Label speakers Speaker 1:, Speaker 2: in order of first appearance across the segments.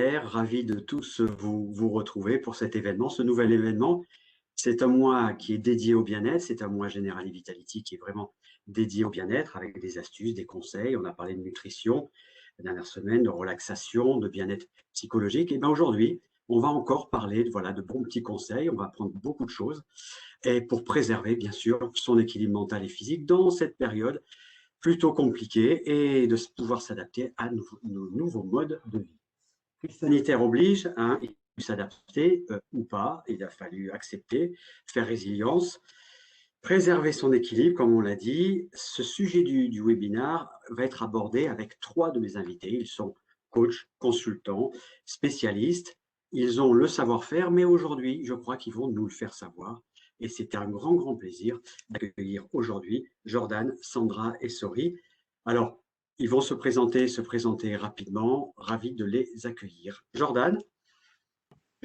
Speaker 1: Ravi de tous vous retrouver pour cet événement, ce nouvel événement. C'est un mois qui est dédié au bien-être, c'est un mois Generali Vitality qui est vraiment dédié au bien-être avec des astuces, des conseils. On a parlé de nutrition la dernière semaine, de relaxation, de bien-être psychologique. Et bien aujourd'hui, on va encore parler de bons petits conseils. On va apprendre beaucoup de choses et pour préserver bien sûr son équilibre mental et physique dans cette période plutôt compliquée et de pouvoir s'adapter à nos nouveaux modes de vie. Crise sanitaire oblige, hein, il a fallu s'adapter ou pas, il a fallu accepter, faire résilience, préserver son équilibre, comme on l'a dit. Ce sujet du webinaire va être abordé avec trois de mes invités. Ils sont coachs, consultants, spécialistes. Ils ont le savoir-faire, mais aujourd'hui, je crois qu'ils vont nous le faire savoir. Et c'est un grand, grand plaisir d'accueillir aujourd'hui Jordan, Sandra et Sori. Alors, ils vont se présenter rapidement. Ravi de les accueillir. Jordan.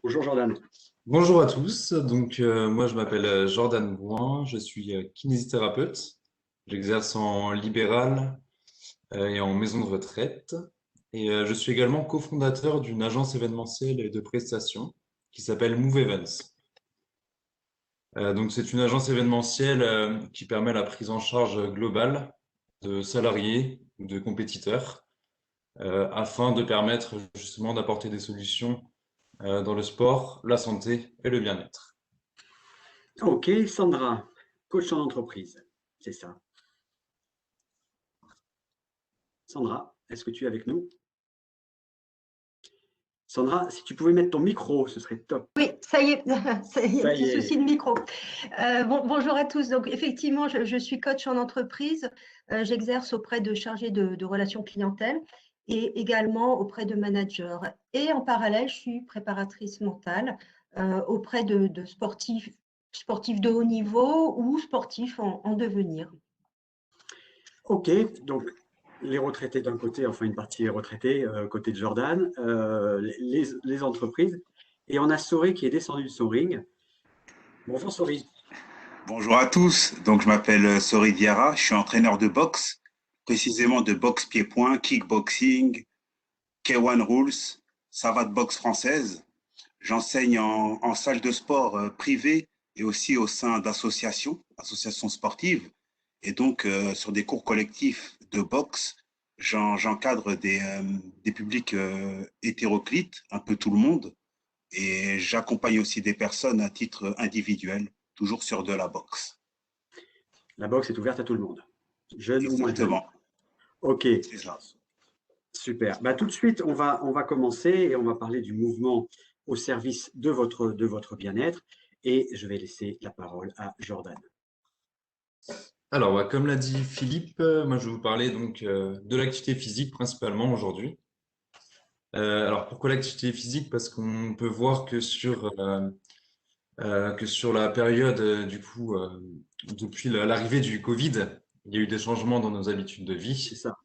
Speaker 1: Bonjour Jordan.
Speaker 2: Bonjour à tous, moi je m'appelle Jordan Bouin, je suis kinésithérapeute, j'exerce en libéral et en maison de retraite et je suis également cofondateur d'une agence événementielle et de prestations qui s'appelle Move Events. Donc c'est une agence événementielle qui permet la prise en charge globale de salariés ou de compétiteurs afin de permettre justement d'apporter des solutions dans le sport, la santé et le bien-être.
Speaker 1: Ok, Sandra, coach en entreprise, c'est ça. Sandra, est-ce que tu es avec nous? Sandra, si tu pouvais mettre ton micro, ce serait top.
Speaker 3: Oui, ça y est, ça y est,
Speaker 1: Ça
Speaker 3: petit
Speaker 1: y est.
Speaker 3: souci de micro. Bonjour à tous. Donc, effectivement, je suis coach en entreprise. J'exerce auprès de chargés de relations clientèle et également auprès de managers. Et en parallèle, je suis préparatrice mentale auprès de sportifs de haut niveau ou sportifs en devenir.
Speaker 1: Ok, donc les retraités d'un côté, enfin une partie est retraitée, côté de Jordan, les entreprises. Et on a Sori qui est descendu de son ring. Bonjour Sori.
Speaker 4: Bonjour à tous, donc je m'appelle Sori Diarra, je suis entraîneur de boxe, précisément de boxe pied-point, kickboxing, K1 Rules, savate boxe française. J'enseigne en salle de sport privée et aussi au sein associations sportives. Et donc sur des cours collectifs de boxe, j'encadre des publics hétéroclites, un peu tout le monde, et j'accompagne aussi des personnes à titre individuel, toujours sur de la boxe.
Speaker 1: La boxe est ouverte à tout le monde, jeune ou moins jeune.
Speaker 4: Exactement.
Speaker 1: Ok,
Speaker 4: C'est ça.
Speaker 1: super. Bah, tout de suite, on va commencer et on va parler du mouvement au service de votre bien-être. Et je vais laisser la parole à Jordan.
Speaker 2: Alors, comme l'a dit Philippe, moi je vais vous parler de l'activité physique principalement aujourd'hui. Alors pourquoi l'activité physique? Parce qu'on peut voir que sur la période depuis l'arrivée du Covid, il y a eu des changements dans nos habitudes de
Speaker 1: C'est
Speaker 2: vie,
Speaker 1: ça.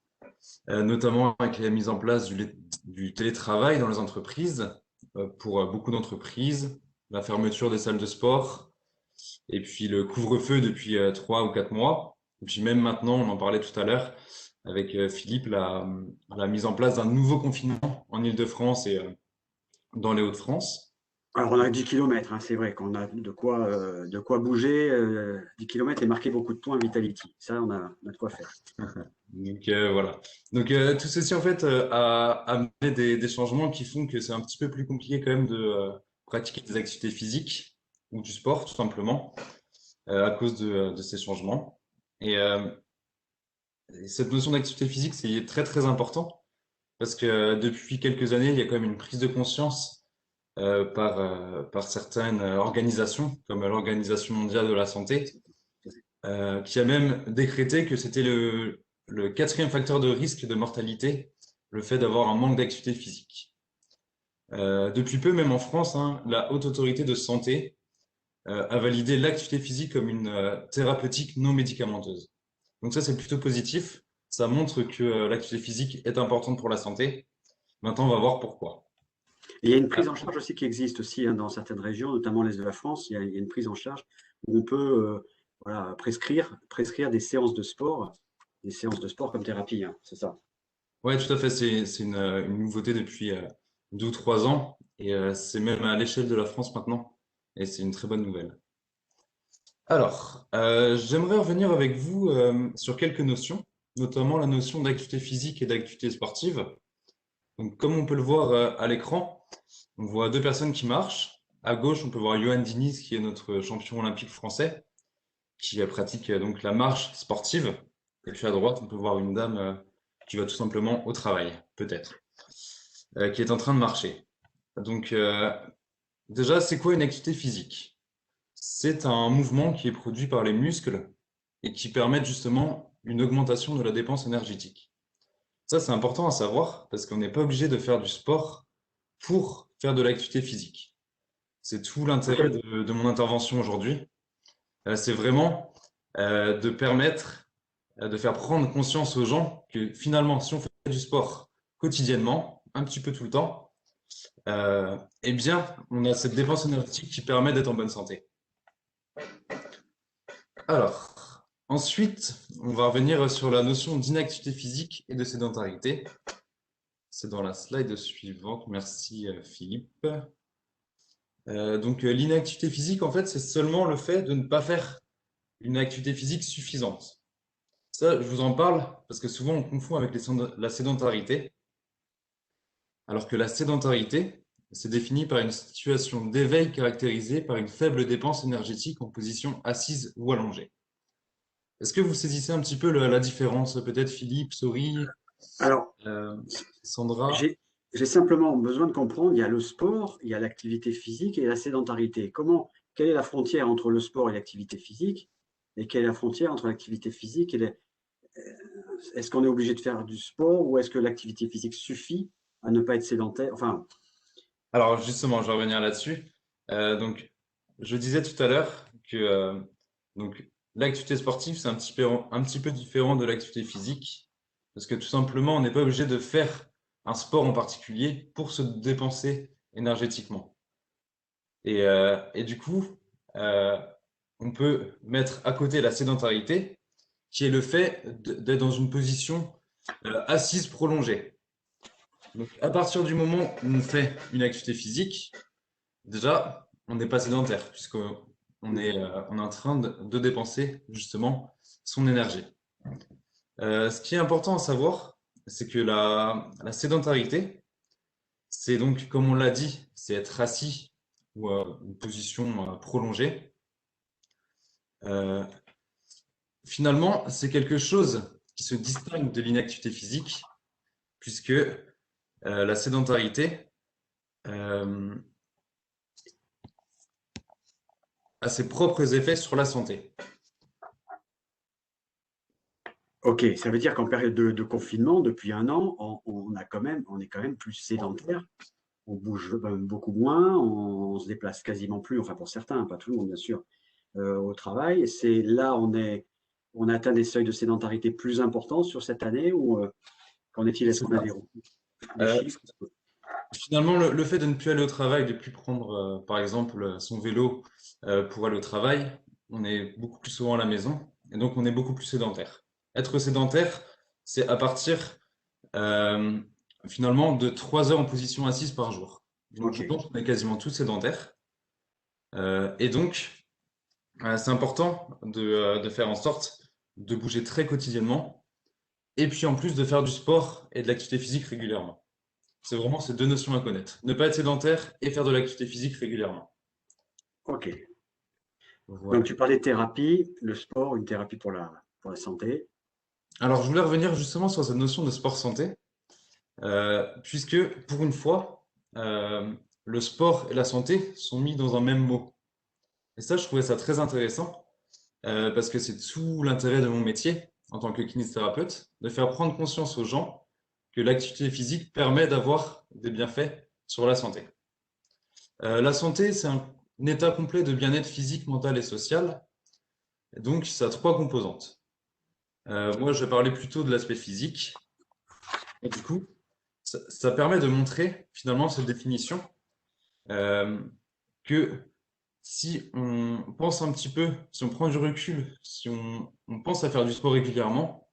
Speaker 2: notamment avec la mise en place du télétravail dans les entreprises, pour beaucoup d'entreprises, la fermeture des salles de sport, et puis le couvre-feu depuis 3 ou 4 mois. Et puis même maintenant, on en parlait tout à l'heure avec Philippe, la mise en place d'un nouveau confinement en Île-de-France et dans les Hauts-de-France.
Speaker 1: Alors, on a 10 km, hein, c'est vrai qu'on a de quoi bouger. 10 km et marquer beaucoup de points à Vitality. Ça, on a de quoi faire.
Speaker 2: Voilà. Tout ceci en fait a amené des changements qui font que c'est un petit peu plus compliqué quand même de pratiquer des activités physiques ou du sport tout simplement à cause de ces changements. Et, euh, et cette notion d'activité physique, c'est très très important parce que depuis quelques années, il y a quand même une prise de conscience par certaines organisations, comme l'Organisation mondiale de la santé, qui a même décrété que c'était le quatrième facteur de risque de mortalité, le fait d'avoir un manque d'activité physique. Depuis peu, même en France, hein, la Haute Autorité de Santé a validé l'activité physique comme une thérapeutique non médicamenteuse. Donc ça, c'est plutôt positif. Ça montre que l'activité physique est importante pour la santé. Maintenant, on va voir pourquoi.
Speaker 1: Et il y a une prise en charge aussi qui existe aussi hein, dans certaines régions, notamment l'Est de la France. Il y a une prise en charge où on peut prescrire des séances de sport comme thérapie. Hein, c'est ça.
Speaker 2: Ouais, tout à fait. C'est une nouveauté 2 ou 3 ans, et c'est même à l'échelle de la France maintenant, et c'est une très bonne nouvelle. Alors, j'aimerais revenir avec vous sur quelques notions, notamment la notion d'activité physique et d'activité sportive. Donc, comme on peut le voir à l'écran, on voit deux personnes qui marchent. À gauche, on peut voir Johan Diniz, qui est notre champion olympique français, qui pratique donc la marche sportive. Et puis à droite, on peut voir une dame qui va tout simplement au travail, peut-être, qui est en train de marcher. Donc, déjà, c'est quoi une activité physique? C'est un mouvement qui est produit par les muscles et qui permet justement une augmentation de la dépense énergétique. Ça, c'est important à savoir parce qu'on n'est pas obligé de faire du sport pour faire de l'activité physique. C'est tout l'intérêt de mon intervention aujourd'hui. C'est vraiment de permettre de faire prendre conscience aux gens que finalement, si on fait du sport quotidiennement, un petit peu tout le temps, eh bien, on a cette dépense énergétique qui permet d'être en bonne santé. Alors, ensuite, on va revenir sur la notion d'inactivité physique et de sédentarité. C'est dans la slide suivante. Merci Philippe. Donc, l'inactivité physique, en fait, c'est seulement le fait de ne pas faire une activité physique suffisante. Ça, je vous en parle parce que souvent on confond avec la sédentarité, alors que la sédentarité, c'est défini par une situation d'éveil caractérisée par une faible dépense énergétique en position assise ou allongée. Est-ce que vous saisissez un petit peu la différence, peut-être Philippe, Sori,
Speaker 1: Alors,
Speaker 2: Sandra?
Speaker 1: j'ai simplement besoin de comprendre, il y a le sport, il y a l'activité physique et la sédentarité. Quelle est la frontière entre le sport et l'activité physique? Et quelle est la frontière entre l'activité physique et est-ce qu'on est obligé de faire du sport ou est-ce que l'activité physique suffit à ne pas être sédentaire? Enfin,
Speaker 2: Alors justement, je vais revenir là-dessus. Donc, je disais tout à l'heure que donc, l'activité sportive, c'est un petit peu différent de l'activité physique, parce que tout simplement, on n'est pas obligé de faire un sport en particulier pour se dépenser énergétiquement. Et du coup, euh, on peut mettre à côté la sédentarité, qui est le fait d'être dans une position assise prolongée. Donc, à partir du moment où on fait une activité physique, déjà, on n'est pas sédentaire, puisqu'on on est en train de dépenser justement son énergie. Ce qui est important à savoir, c'est que la sédentarité, c'est donc, comme on l'a dit, c'est être assis ou une position prolongée. Finalement, c'est quelque chose qui se distingue de l'inactivité physique, puisque la sédentarité a ses propres effets sur la santé.
Speaker 1: ok, ça veut dire qu'en période de confinement, depuis un an, on est quand même plus sédentaire. On bouge beaucoup moins, on se déplace quasiment plus, enfin pour certains, pas tout le monde bien sûr, au travail. C'est là on a atteint des seuils de sédentarité plus importants sur cette année ou qu'en est-il? Est-ce qu'on a des chiffres?
Speaker 2: Finalement, le fait de ne plus aller au travail, de ne plus prendre, par exemple, son vélo pour aller au travail, on est beaucoup plus souvent à la maison et donc on est beaucoup plus sédentaire. Être sédentaire, c'est à partir euh, finalement de 3 heures en position assise par jour. Donc je
Speaker 1: Ok,
Speaker 2: pense qu'on est quasiment tous sédentaires. Et donc, c'est important de faire en sorte de bouger très quotidiennement et puis en plus de faire du sport et de l'activité physique régulièrement. C'est vraiment ces deux notions à connaître. Ne pas être sédentaire et faire de l'activité physique régulièrement.
Speaker 1: ok. Donc
Speaker 2: Voilà.
Speaker 1: tu parlais de thérapie, le sport, une thérapie pour la santé.
Speaker 2: Alors, je voulais revenir justement sur cette notion de sport santé, puisque pour une fois, euh, le sport et la santé sont mis dans un même mot. Et ça, je trouvais ça très intéressant, parce que c'est tout l'intérêt de mon métier en tant que kinésithérapeute, de faire prendre conscience aux gens que l'activité physique permet d'avoir des bienfaits sur la santé. La santé, c'est un état complet de bien-être physique, mental et social. Et donc, ça a 3 composantes. Moi, je vais parler plutôt de l'aspect physique. Et du coup, ça permet de montrer finalement cette définition euh, que si on pense un petit peu, si on prend du recul, si on pense à faire du sport régulièrement,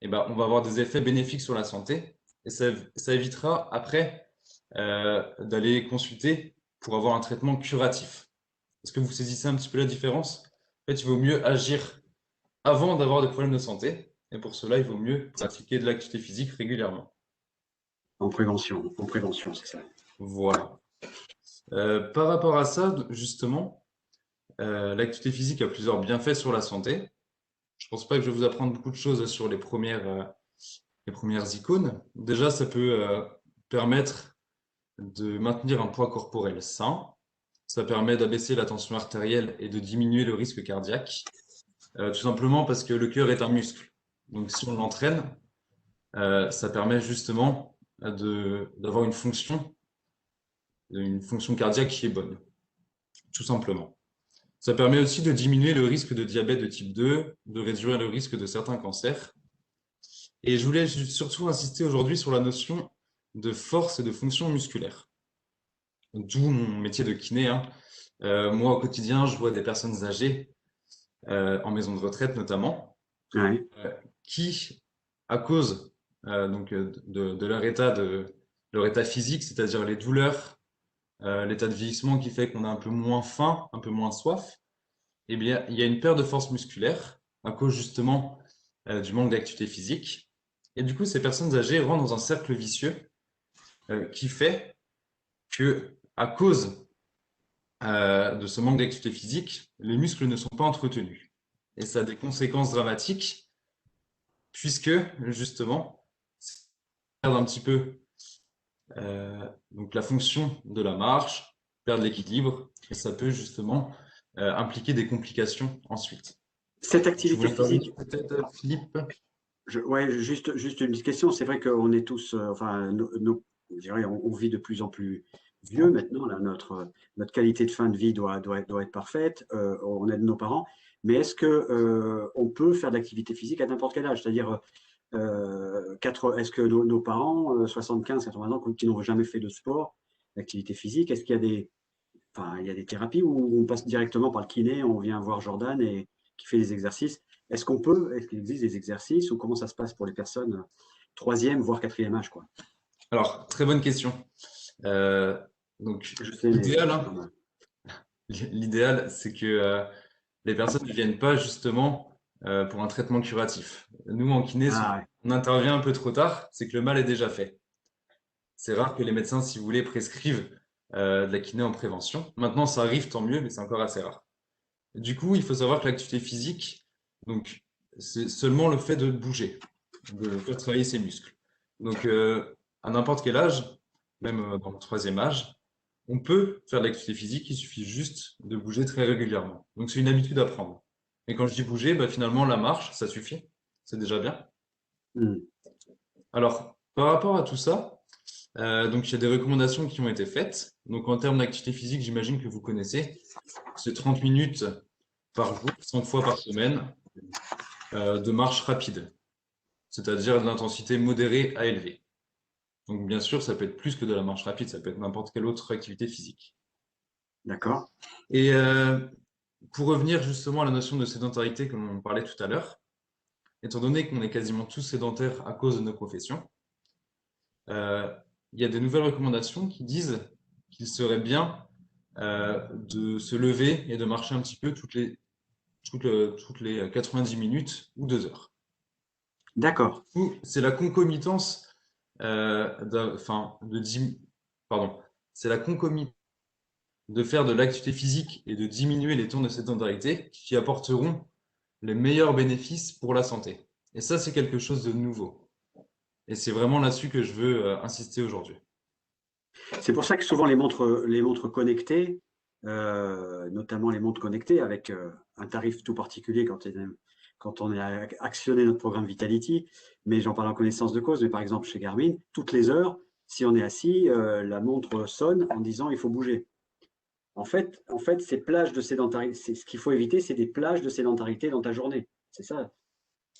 Speaker 2: eh ben, on va avoir des effets bénéfiques sur la santé et ça évitera après d'aller consulter pour avoir un traitement curatif. Est-ce que vous saisissez un petit peu la différence? En fait, il vaut mieux agir avant d'avoir des problèmes de santé. Et pour cela, il vaut mieux pratiquer de l'activité physique régulièrement.
Speaker 1: En prévention, c'est ça.
Speaker 2: Voilà. Par rapport à ça, justement, l'activité physique a plusieurs bienfaits sur la santé. Je pense pas que je vais vous apprendre beaucoup de choses sur les premières icônes. Déjà, ça peut permettre de maintenir un poids corporel sain. Ça permet d'abaisser la tension artérielle et de diminuer le risque cardiaque. Tout simplement parce que le cœur est un muscle. Donc, si on l'entraîne, ça permet justement d'avoir une fonction cardiaque qui est bonne, tout simplement. Ça permet aussi de diminuer le risque de diabète de type 2, de réduire le risque de certains cancers. Et je voulais surtout insister aujourd'hui sur la notion de force et de fonction musculaire. D'où mon métier de kiné, hein. Moi, au quotidien, je vois des personnes âgées, en maison de retraite notamment,
Speaker 1: Ouais.
Speaker 2: qui, à cause de leur état physique, c'est-à-dire les douleurs, l'état de vieillissement qui fait qu'on a un peu moins faim, un peu moins soif, eh bien, il y a une perte de force musculaire à cause justement du manque d'activité physique. Et du coup, ces personnes âgées rentrent dans un cercle vicieux qui fait que, à cause de ce manque d'activité physique, les muscles ne sont pas entretenus. Et ça a des conséquences dramatiques, puisque, justement, ça perd un petit peu donc la fonction de la marche, perdre l'équilibre, et ça peut justement impliquer des complications ensuite.
Speaker 1: Cette activité physique,
Speaker 2: peut-être, Philippe?
Speaker 1: ouais, juste une petite question. C'est vrai qu'on est tous, enfin, je dirais, on vit de plus en plus vieux maintenant. Là, notre qualité de fin de vie doit être parfaite. On aide nos parents. Mais est-ce que on peut faire de l'activité physique à n'importe quel âge? C'est-à-dire, est-ce que nos parents, 75, 80 ans, qui n'ont jamais fait de sport, d'activité physique, est-ce qu'il y a enfin, il y a des thérapies où on passe directement par le kiné, on vient voir Jordan et qui fait des exercices? Est-ce qu'il existe des exercices ou comment ça se passe pour les personnes troisième, voire quatrième âge, quoi?
Speaker 2: Alors, très bonne question. Donc,
Speaker 1: Je sais, mais
Speaker 2: l'idéal,
Speaker 1: c'est
Speaker 2: hein,
Speaker 1: pas mal.
Speaker 2: l'idéal, c'est que les personnes ne viennent pas justement pour un traitement curatif. Nous, en kiné,
Speaker 1: Ah, ouais.
Speaker 2: on intervient un peu trop tard, c'est que le mal est déjà fait. C'est rare que les médecins, si vous voulez, prescrivent de la kiné en prévention. Maintenant, ça arrive, tant mieux, mais c'est encore assez rare. Du coup, il faut savoir que l'activité physique, donc, c'est seulement le fait de bouger, de faire travailler ses muscles. Donc, à n'importe quel âge, même dans le troisième âge, on peut faire de l'activité physique, il suffit juste de bouger très régulièrement. Donc, c'est une habitude à prendre. Et quand je dis bouger, bah, finalement, la marche, ça suffit. C'est déjà bien.
Speaker 1: Hmm.
Speaker 2: Alors, par rapport à tout ça, donc il y a des recommandations qui ont été faites. Donc, en termes d'activité physique, j'imagine que vous connaissez. C'est 30 minutes par jour, 5 fois par semaine, de marche rapide, c'est-à-dire de l'intensité modérée à élevée. Donc, bien sûr, ça peut être plus que de la marche rapide, ça peut être n'importe quelle autre activité physique.
Speaker 1: D'accord.
Speaker 2: Et pour revenir justement à la notion de sédentarité, comme on parlait tout à l'heure, étant donné qu'on est quasiment tous sédentaires à cause de nos professions, il y a des nouvelles recommandations qui disent qu'il serait bien de se lever et de marcher un petit peu toutes les 90 minutes ou 2 heures.
Speaker 1: D'accord.
Speaker 2: C'est la concomitance c'est la concomitance de faire de l'activité physique et de diminuer les taux de sédentarité qui apporteront les meilleurs bénéfices pour la santé. Et ça, c'est quelque chose de nouveau. Et c'est vraiment là-dessus que je veux insister aujourd'hui.
Speaker 1: C'est pour ça que souvent les montres connectées, notamment les montres connectées avec un tarif tout particulier quand on a actionné notre programme Vitality, mais j'en parle en connaissance de cause, mais par exemple chez Garmin, toutes les heures, si on est assis, la montre sonne en disant il faut bouger. En fait, ces plages de sédentarité, ce qu'il faut éviter, c'est des plages de sédentarité dans ta journée. C'est ça.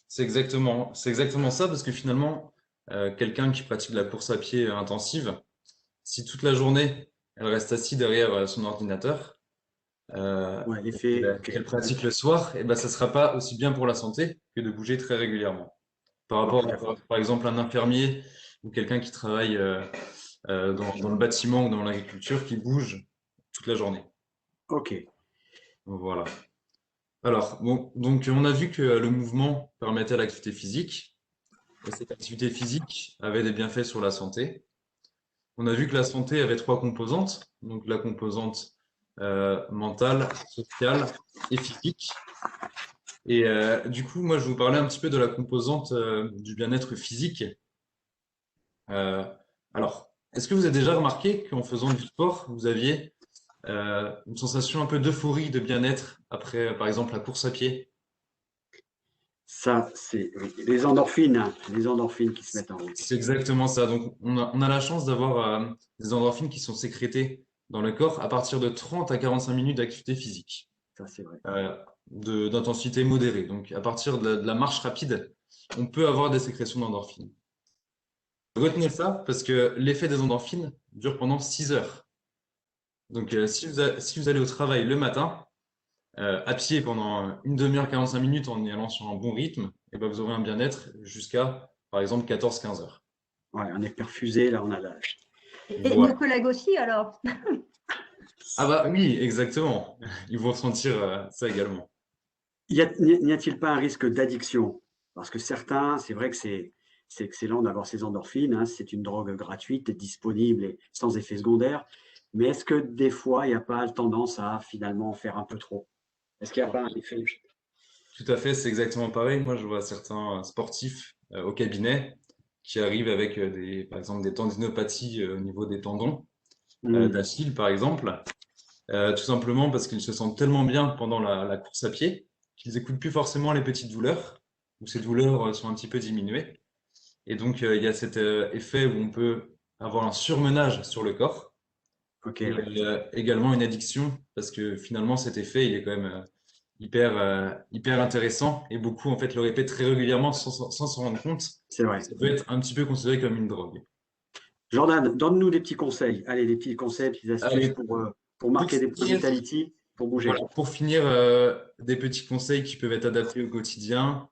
Speaker 2: C'est exactement ça, parce que finalement, quelqu'un qui pratique de la course à pied intensive, si toute la journée, elle reste assise derrière son ordinateur,
Speaker 1: Ouais,
Speaker 2: qu'elle pratique le soir, et ben, ça ne sera pas aussi bien pour la santé que de bouger très régulièrement. Par rapport à, par exemple, un infirmier ou quelqu'un qui travaille dans le bâtiment ou dans l'agriculture qui bougent toute la journée.
Speaker 1: Ok.
Speaker 2: Voilà. Alors, bon, donc on a vu que le mouvement permettait l'activité physique, et cette activité physique avait des bienfaits sur la santé. On a vu que la santé avait trois composantes, donc la composante mentale, sociale et physique. Et du coup, moi, je vais vous parler un petit peu de la composante du bien-être physique. Euh, alors, est-ce que vous avez déjà remarqué qu'en faisant du sport, vous aviez une sensation un peu d'euphorie, de bien-être après, par exemple, la course à pied?
Speaker 1: Ça, c'est oui, les endorphines qui se mettent en route.
Speaker 2: C'est exactement ça. Donc, on a la chance d'avoir des endorphines qui sont sécrétées dans le corps à partir de 30 à 45 minutes d'activité physique,
Speaker 1: Ça, c'est vrai.
Speaker 2: euh, d'intensité modérée. Donc, à partir de la marche rapide, on peut avoir des sécrétions d'endorphines. Retenez ça parce que l'effet des endorphines dure pendant 6 heures. Donc, si vous allez au travail le matin, à pied pendant une demi-heure, 45 minutes en y allant sur un bon rythme, et ben vous aurez un bien-être jusqu'à, par exemple, 14-15 heures.
Speaker 1: Ouais, on est perfusé, là, on a l'âge.
Speaker 3: Et
Speaker 2: Voilà.
Speaker 3: nos collègues aussi, alors.
Speaker 2: Ah bah oui, exactement. Ils vont ressentir ça également.
Speaker 1: N'y a-t-il pas un risque d'addiction? Parce que certains, c'est vrai que c'est excellent d'avoir ces endorphines, hein, c'est une drogue gratuite, disponible et sans effet secondaire. Mais est-ce que des fois, il n'y a pas tendance à finalement en faire un peu trop? Est-ce qu'il n'y a pas un effet?
Speaker 2: Tout à fait, c'est exactement pareil. Moi, je vois certains sportifs au cabinet qui arrivent avec par exemple, des tendinopathies au niveau des tendons, d'Achille par exemple, tout simplement parce qu'ils se sentent tellement bien pendant la course à pied qu'ils n'écoutent plus forcément les petites douleurs, ou ces douleurs sont un petit peu diminuées. Et donc, il y a cet effet où on peut avoir un surmenage sur le corps.
Speaker 1: Ok,
Speaker 2: Et
Speaker 1: ouais.
Speaker 2: également une addiction, parce que finalement, cet effet, il est quand même hyper intéressant. Et beaucoup, en fait, le répètent très régulièrement sans s'en rendre compte.
Speaker 1: C'est vrai.
Speaker 2: Ça peut être un petit peu considéré comme une drogue.
Speaker 1: Jordan, donne-nous des petits conseils. Allez, des petits conseils, des petites astuces
Speaker 2: Allez,
Speaker 1: pour
Speaker 2: pour
Speaker 1: marquer des points
Speaker 2: finir,
Speaker 1: vitality, pour bouger.
Speaker 2: voilà, pour finir des petits conseils qui peuvent être adaptés au quotidien.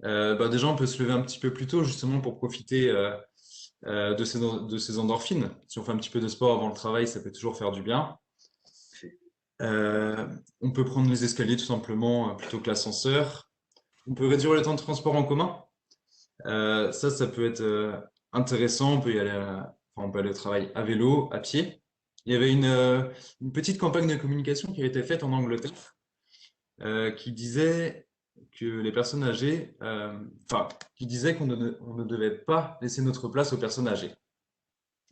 Speaker 2: Bah déjà, on peut se lever un petit peu plus tôt, justement, pour profiter de ces endorphines. Si on fait un petit peu de sport avant le travail, ça peut toujours faire du bien.
Speaker 1: C'est-
Speaker 2: Euh, on peut prendre les escaliers tout simplement plutôt que l'ascenseur. On peut réduire le temps de transport en commun. Ça peut être intéressant. On peut y aller, enfin, on peut aller au travail à vélo, à pied. Il y avait une petite campagne de communication qui a été faite en Angleterre qui disait que les personnes âgées, enfin, qui disait on ne devait pas laisser notre place aux personnes âgées.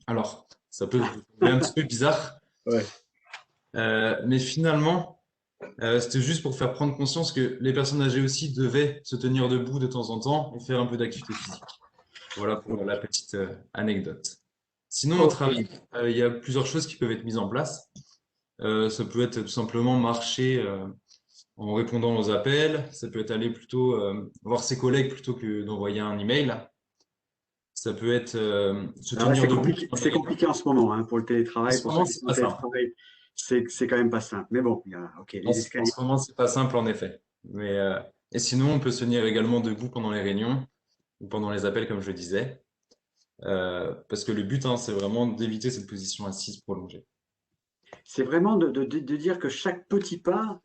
Speaker 2: Alors, ça peut vous sembler un petit peu bizarre,
Speaker 1: Ouais.
Speaker 2: mais finalement, c'était juste pour faire prendre conscience que les personnes âgées aussi devaient se tenir debout de temps en temps et faire un peu d'activité physique. Voilà pour la petite anecdote. Sinon, au
Speaker 1: Ok.
Speaker 2: travail, il y a plusieurs choses qui peuvent être mises en place. Ça peut être tout simplement marcher en répondant aux appels. Ça peut être aller plutôt voir ses collègues plutôt que d'envoyer un email. Ça peut être se
Speaker 1: Alors là,
Speaker 2: tenir debout.
Speaker 1: c'est compliqué en ce moment, hein, pour le
Speaker 2: En
Speaker 1: télétravail,
Speaker 2: ce
Speaker 1: pour ceux
Speaker 2: moment,
Speaker 1: qui
Speaker 2: c'est
Speaker 1: sont en
Speaker 2: pas simple.
Speaker 1: télétravail, c'est quand même pas simple. Mais bon, ok, les
Speaker 2: En
Speaker 1: escaliers.
Speaker 2: ce moment, c'est pas simple en effet. Mais et sinon, on peut se tenir également debout pendant les réunions ou pendant les appels, comme je le disais. Parce que le but, hein, c'est vraiment d'éviter cette position assise prolongée.
Speaker 1: C'est vraiment de dire que chaque petit pas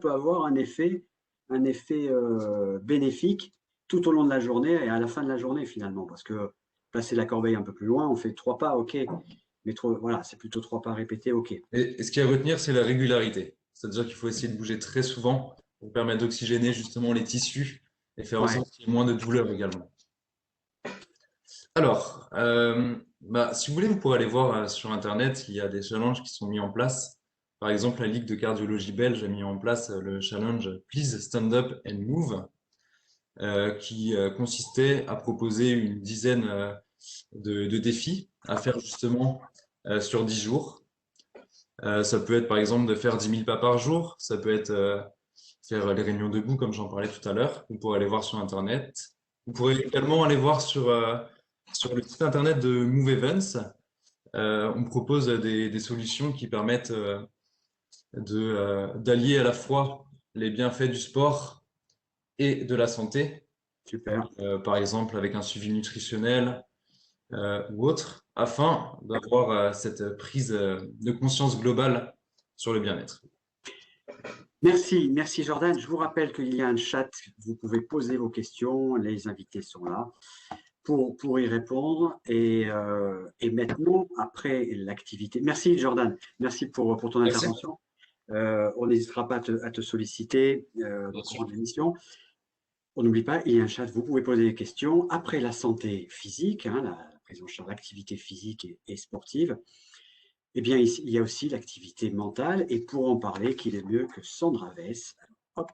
Speaker 1: peut avoir un effet bénéfique tout au long de la journée et à la fin de la journée finalement. Parce que passer la corbeille un peu plus loin, on fait trois pas, ok. Mais voilà, c'est plutôt trois pas répétés, ok.
Speaker 2: Et ce qu'il y a à retenir, c'est la régularité. C'est-à-dire qu'il faut essayer de bouger très souvent pour permettre d'oxygéner justement les tissus et faire en
Speaker 1: Ouais,
Speaker 2: sorte qu'il y ait moins de douleur également. Alors, si vous voulez, vous pourrez aller voir sur Internet, il y a des challenges qui sont mis en place. Par exemple, la Ligue de cardiologie belge a mis en place le challenge Please Stand Up and Move, qui consistait à proposer une dizaine de défis à faire justement sur 10 jours. Ça peut être par exemple de faire 10 000 pas par jour, ça peut être faire les réunions debout comme j'en parlais tout à l'heure. Vous pourrez aller voir sur Internet. Vous pourrez également aller voir sur le site Internet de Move Events. On propose des solutions qui permettent d'allier à la fois les bienfaits du sport et de la santé,
Speaker 1: super.
Speaker 2: par exemple avec un suivi nutritionnel ou autre. afin d'avoir cette prise de conscience globale sur le bien-être.
Speaker 1: Merci Jordan. Je vous rappelle qu'il y a un chat, vous pouvez poser vos questions, les invités sont là pour y répondre. Et maintenant, après l'activité, merci Jordan, merci pour ton
Speaker 2: Merci.
Speaker 1: intervention. On n'hésitera pas à te solliciter au courant de l'émission. On n'oublie pas, il y a un chat, vous pouvez poser des questions. Après la santé physique, la prise en charge de l'activité physique et sportive, eh bien, il y a aussi l'activité mentale. Et pour en parler, qu'il est mieux que Sandra Vess, hop,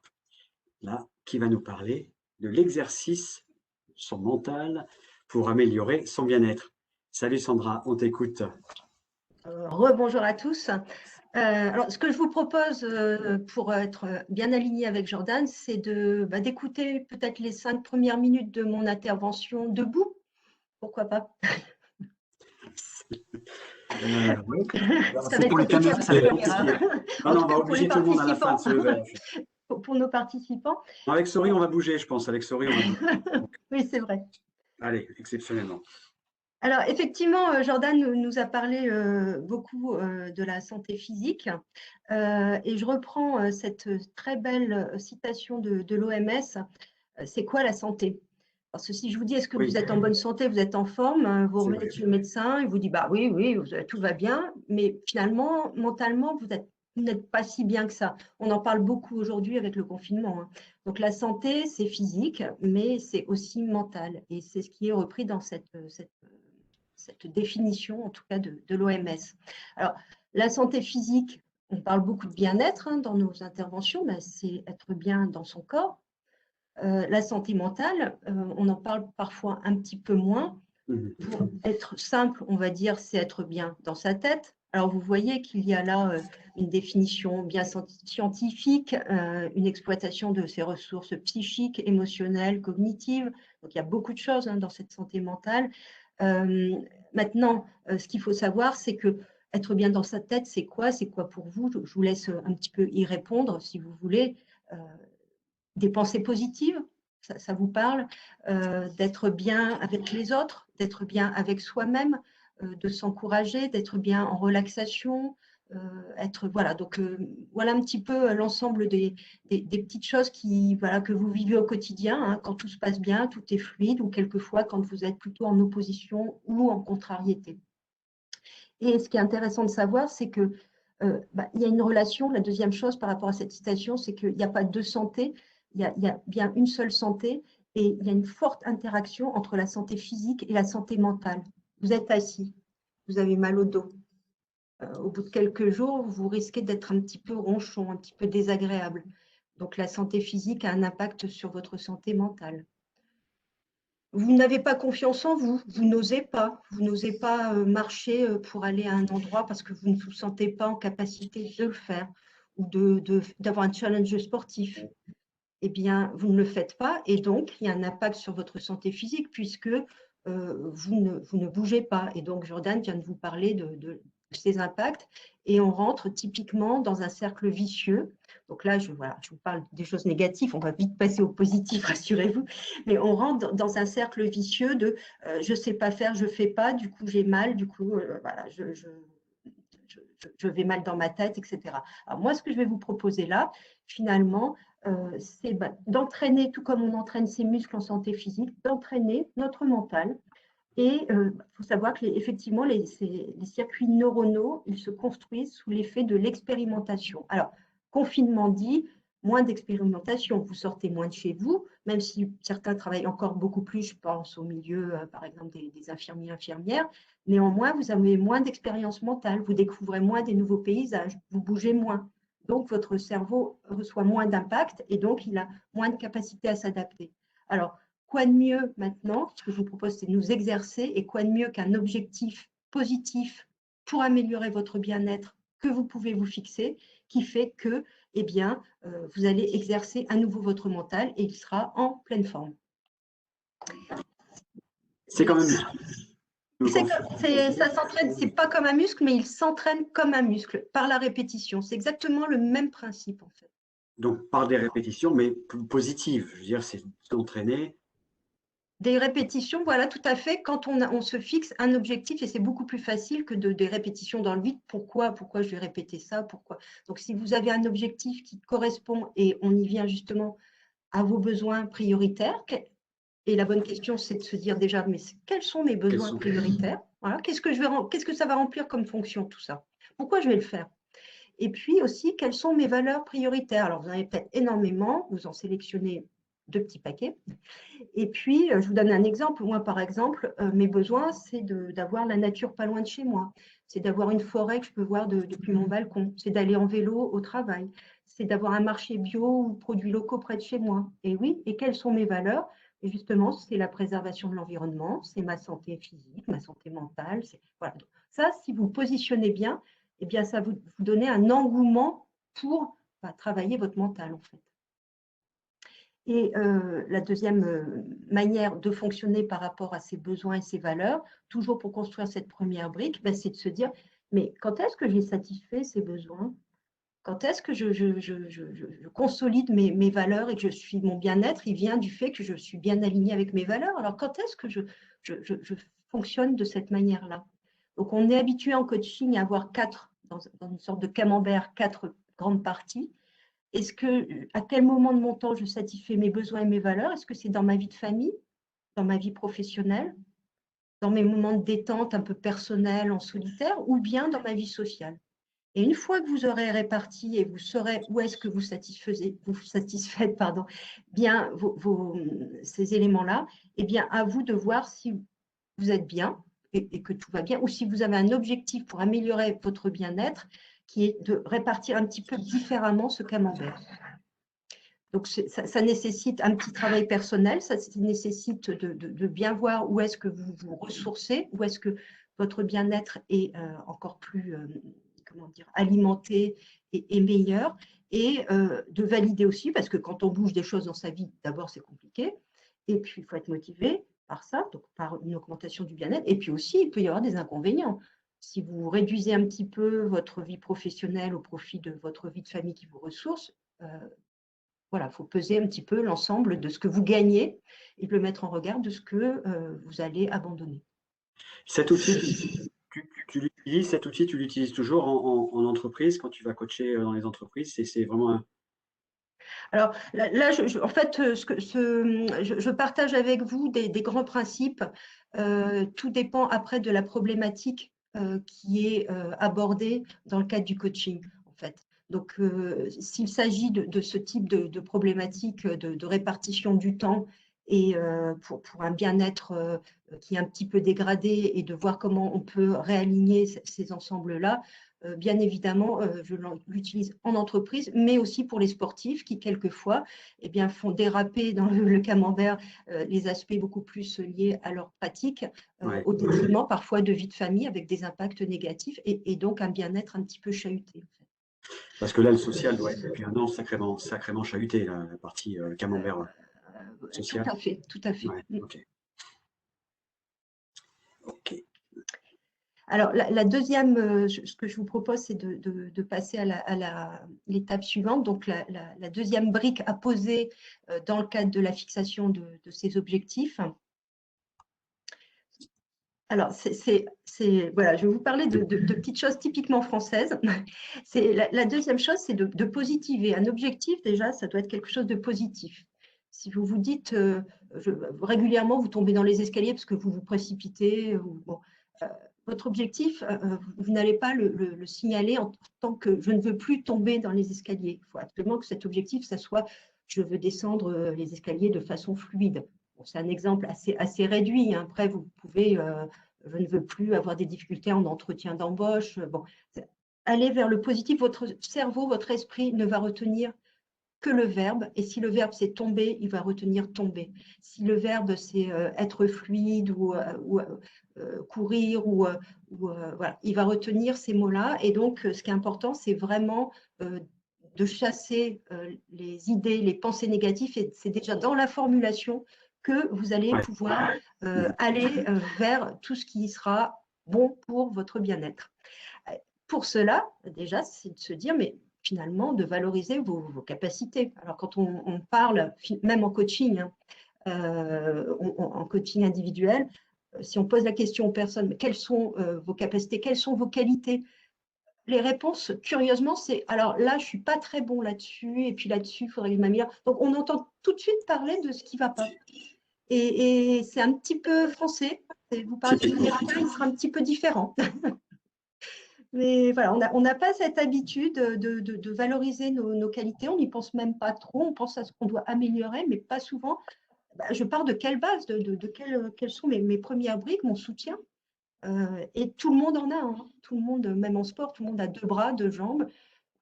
Speaker 1: là, qui va nous parler de l'exercice, son mental, pour améliorer son bien-être. Salut Sandra, on t'écoute.
Speaker 3: Rebonjour à tous. Alors, ce que je vous propose pour être bien aligné avec Jordan, c'est d'écouter peut-être les 5 premières minutes de mon intervention debout. Pourquoi pas?
Speaker 1: C'est pour les caméras, ça va être compliqué.
Speaker 3: En
Speaker 1: Non,
Speaker 3: tout
Speaker 1: on
Speaker 3: cas,
Speaker 1: va
Speaker 3: pour les
Speaker 1: obliger tout le monde à la fin de se lever.
Speaker 3: Pour nos participants.
Speaker 1: Avec Sori, on va bouger, je pense. Avec Sori, on va bouger.
Speaker 3: Oui, c'est vrai.
Speaker 1: Allez, exceptionnellement.
Speaker 3: Alors, effectivement, Jordan nous a parlé beaucoup de la santé physique et je reprends cette très belle citation de l'OMS. C'est quoi la santé? Parce que si je vous dis, est-ce que vous êtes en bonne santé, vous êtes en forme, vous revenez chez le médecin, il vous dit, bah oui, tout va bien, mais finalement, mentalement, vous n'êtes pas si bien que ça. On en parle beaucoup aujourd'hui avec le confinement. Donc la santé, c'est physique, mais c'est aussi mental. Et c'est ce qui est repris dans cette définition, en tout cas, de l'OMS. Alors, la santé physique, on parle beaucoup de bien-être dans nos interventions, mais c'est être bien dans son corps. La santé mentale, on en parle parfois un petit peu moins. Pour être simple, on va dire, c'est être bien dans sa tête. Alors, vous voyez qu'il y a là une définition bien scientifique, une exploitation de ses ressources psychiques, émotionnelles, cognitives. Donc, il y a beaucoup de choses dans cette santé mentale. Maintenant, ce qu'il faut savoir, c'est que être bien dans sa tête, c'est quoi? C'est quoi pour vous? Je vous laisse un petit peu y répondre, si vous voulez. Des pensées positives, ça vous parle, d'être bien avec les autres, d'être bien avec soi-même, de s'encourager, d'être bien en relaxation, voilà. Donc voilà un petit peu l'ensemble des petites choses que vous vivez au quotidien, quand tout se passe bien, tout est fluide, ou quelquefois quand vous êtes plutôt en opposition ou en contrariété. Et ce qui est intéressant de savoir, c'est que il y a une relation. La deuxième chose par rapport à cette citation, c'est qu'il n'y a pas deux santé, il y a bien une seule santé, et il y a une forte interaction entre la santé physique et la santé mentale. Vous êtes assis, vous avez mal au dos. Au bout de quelques jours, vous risquez d'être un petit peu ronchon, un petit peu désagréable. Donc la santé physique a un impact sur votre santé mentale. Vous n'avez pas confiance en vous, vous n'osez pas marcher pour aller à un endroit parce que vous ne vous sentez pas en capacité de le faire ou d'avoir un challenge sportif. Eh bien, vous ne le faites pas et donc il y a un impact sur votre santé physique puisque vous ne bougez pas. Et donc, Jordan vient de vous parler de ces impacts et on rentre typiquement dans un cercle vicieux. Donc là, je vous parle des choses négatives, on va vite passer au positif, rassurez-vous, mais on rentre dans un cercle vicieux de je ne sais pas faire, je ne fais pas, du coup j'ai mal, du coup voilà, je vais mal dans ma tête, etc. Alors moi, ce que je vais vous proposer là, finalement, c'est d'entraîner, tout comme on entraîne ses muscles en santé physique, d'entraîner notre mental. Et il faut savoir que effectivement, les circuits neuronaux, ils se construisent sous l'effet de l'expérimentation. Alors, confinement dit, moins d'expérimentation, vous sortez moins de chez vous, même si certains travaillent encore beaucoup plus, je pense au milieu, par exemple, des infirmiers, infirmières. Néanmoins, vous avez moins d'expérience mentale, vous découvrez moins des nouveaux paysages, vous bougez moins. Donc, votre cerveau reçoit moins d'impact et donc il a moins de capacité à s'adapter. Alors, quoi de mieux maintenant? Ce que je vous propose, c'est de nous exercer. Et quoi de mieux qu'un objectif positif pour améliorer votre bien-être que vous pouvez vous fixer, qui fait que, eh bien, vous allez exercer à nouveau votre mental et il sera en pleine forme.
Speaker 1: C'est quand même...
Speaker 3: Ça s'entraîne, c'est pas comme un muscle, mais il s'entraîne comme un muscle, par la répétition. C'est exactement le même principe, en fait.
Speaker 1: Donc, par des répétitions, mais positives. Je veux dire, c'est d'entraîner
Speaker 3: Des répétitions, voilà, tout à fait, quand on se fixe un objectif, et c'est beaucoup plus facile que des répétitions dans le vide. Pourquoi je vais répéter ça? Pourquoi? Donc, si vous avez un objectif qui correspond, et on y vient justement à vos besoins prioritaires, et la bonne question, c'est de se dire déjà, mais quels sont mes besoins prioritaires? Voilà, qu'est-ce que ça va remplir comme fonction, tout ça? Pourquoi je vais le faire? Et puis aussi, quelles sont mes valeurs prioritaires? Alors, vous en avez peut-être énormément, vous en sélectionnez 2 petits paquets. Et puis, je vous donne un exemple. Moi, par exemple, mes besoins, c'est d'avoir la nature pas loin de chez moi. C'est d'avoir une forêt que je peux voir depuis mon balcon. C'est d'aller en vélo au travail. C'est d'avoir un marché bio ou produits locaux près de chez moi. Et oui, et quelles sont mes valeurs? Et justement, c'est la préservation de l'environnement, c'est ma santé physique, ma santé mentale. Voilà. Donc, ça, si vous positionnez bien, eh bien, ça vous donner un engouement pour travailler votre mental, en fait. Et la deuxième manière de fonctionner par rapport à ses besoins et ses valeurs, toujours pour construire cette première brique, c'est de se dire, mais quand est-ce que j'ai satisfait ces besoins? Quand est-ce que je consolide mes valeurs et que mon bien-être, il vient du fait que je suis bien alignée avec mes valeurs? Alors, quand est-ce que je fonctionne de cette manière-là? Donc, on est habitué en coaching à avoir dans une sorte de camembert, 4 grandes parties. À quel moment de mon temps je satisfais mes besoins et mes valeurs? Est-ce que c'est dans ma vie de famille, dans ma vie professionnelle, dans mes moments de détente un peu personnels, en solitaire, ou bien dans ma vie sociale? Et une fois que vous aurez réparti et vous saurez où est-ce que vous satisfaites bien ces éléments-là, eh bien, à vous de voir si vous êtes bien et que tout va bien, ou si vous avez un objectif pour améliorer votre bien-être, qui est de répartir un petit peu différemment ce camembert. Donc, ça nécessite un petit travail personnel, ça nécessite de bien voir où est-ce que vous vous ressourcez, où est-ce que votre bien-être est encore plus alimenté et meilleur, et de valider aussi, parce que quand on bouge des choses dans sa vie, d'abord c'est compliqué, et puis il faut être motivé par ça, donc par une augmentation du bien-être, et puis aussi il peut y avoir des inconvénients. Si vous réduisez un petit peu votre vie professionnelle au profit de votre vie de famille qui vous ressource, voilà, il faut peser un petit peu l'ensemble de ce que vous gagnez et le mettre en regard de ce que vous allez abandonner.
Speaker 1: Cet outil, cet outil, tu l'utilises toujours en entreprise, quand tu vas coacher dans les entreprises, c'est vraiment un…
Speaker 3: Alors là, en fait, je partage avec vous des grands principes. Tout dépend après de la problématique qui est abordée dans le cadre du coaching, en fait. Donc, s'il s'agit de ce type de problématique de répartition du temps et pour un bien-être qui est un petit peu dégradé, et de voir comment on peut réaligner ces ensembles-là, bien évidemment, je l'utilise en entreprise, mais aussi pour les sportifs qui, quelquefois, font déraper dans le camembert les aspects beaucoup plus liés à leur pratique, au détriment parfois de vie de famille, avec des impacts négatifs et donc un bien-être un petit peu chahuté. En fait.
Speaker 1: Parce que là, le social doit être depuis un an sacrément chahuté, la partie camembert social.
Speaker 3: Tout à fait, tout à fait.
Speaker 1: Ouais, ok.
Speaker 3: Alors, la deuxième, ce que je vous propose, c'est de passer à l'étape suivante. Donc, la deuxième brique à poser dans le cadre de la fixation de ces objectifs. Alors, voilà, je vais vous parler de petites choses typiquement françaises. La deuxième chose, c'est de positiver. Un objectif, déjà, ça doit être quelque chose de positif. Si vous vous dites, régulièrement, vous tombez dans les escaliers parce que vous vous précipitez, votre objectif, vous n'allez pas le signaler en tant que je ne veux plus tomber dans les escaliers. Il faut absolument que cet objectif, ça soit je veux descendre les escaliers de façon fluide. Bon, c'est un exemple assez réduit. Hein. Après, vous pouvez, je ne veux plus avoir des difficultés en entretien d'embauche. Bon, allez vers le positif. Votre cerveau, votre esprit ne va retenir que le verbe. Et si le verbe c'est tomber, il va retenir tomber. Si le verbe c'est être fluide ou courir voilà, il va retenir ces mots-là. Et donc, ce qui est important, c'est vraiment de chasser les idées, les pensées négatives. Et c'est déjà dans la formulation que vous allez pouvoir aller vers tout ce qui sera bon pour votre bien-être. Pour cela, déjà, c'est de se dire, mais finalement, de valoriser vos capacités. Alors, quand on parle, même en coaching, hein, en coaching individuel. Si on pose la question aux personnes, quelles sont vos capacités, quelles sont vos qualités? Les réponses, curieusement, c'est alors là, je ne suis pas très bon là-dessus, et puis là-dessus, il faudrait que je m'améliore. Donc, on entend tout de suite parler de ce qui ne va pas. Et c'est un petit peu français. Vous parlez de l'américain, il sera un petit peu différent. Mais voilà, on n'a pas cette habitude de valoriser nos qualités. On n'y pense même pas trop. On pense à ce qu'on doit améliorer, mais pas souvent. Je pars de quelle base, quelles sont mes premières briques, mon soutien. Et tout le monde en a. Hein. Tout le monde, même en sport, tout le monde a 2 bras, 2 jambes.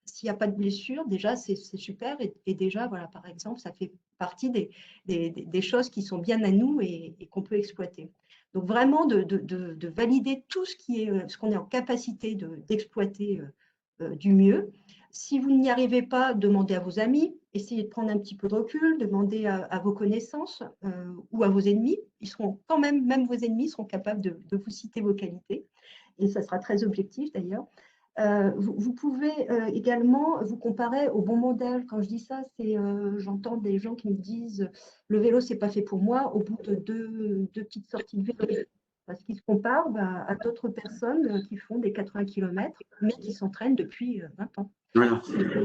Speaker 3: S'il n'y a pas de blessure, déjà, c'est super. Et déjà, voilà, par exemple, ça fait partie des choses qui sont bien à nous et qu'on peut exploiter. Donc, vraiment, de valider tout ce qu'on est en capacité d'exploiter du mieux. Si vous n'y arrivez pas, demandez à vos amis, essayez de prendre un petit peu de recul, demandez à vos connaissances ou à vos ennemis. Ils seront quand même vos ennemis seront capables de vous citer vos qualités. Et ça sera très objectif d'ailleurs. Vous pouvez également vous comparer au bon modèle. Quand je dis ça, c'est j'entends des gens qui me disent le vélo, c'est pas fait pour moi au bout de deux petites sorties de vélo. Parce qu'ils se comparent à d'autres personnes qui font des 80 km, mais qui s'entraînent depuis 20 ans.
Speaker 1: Voilà.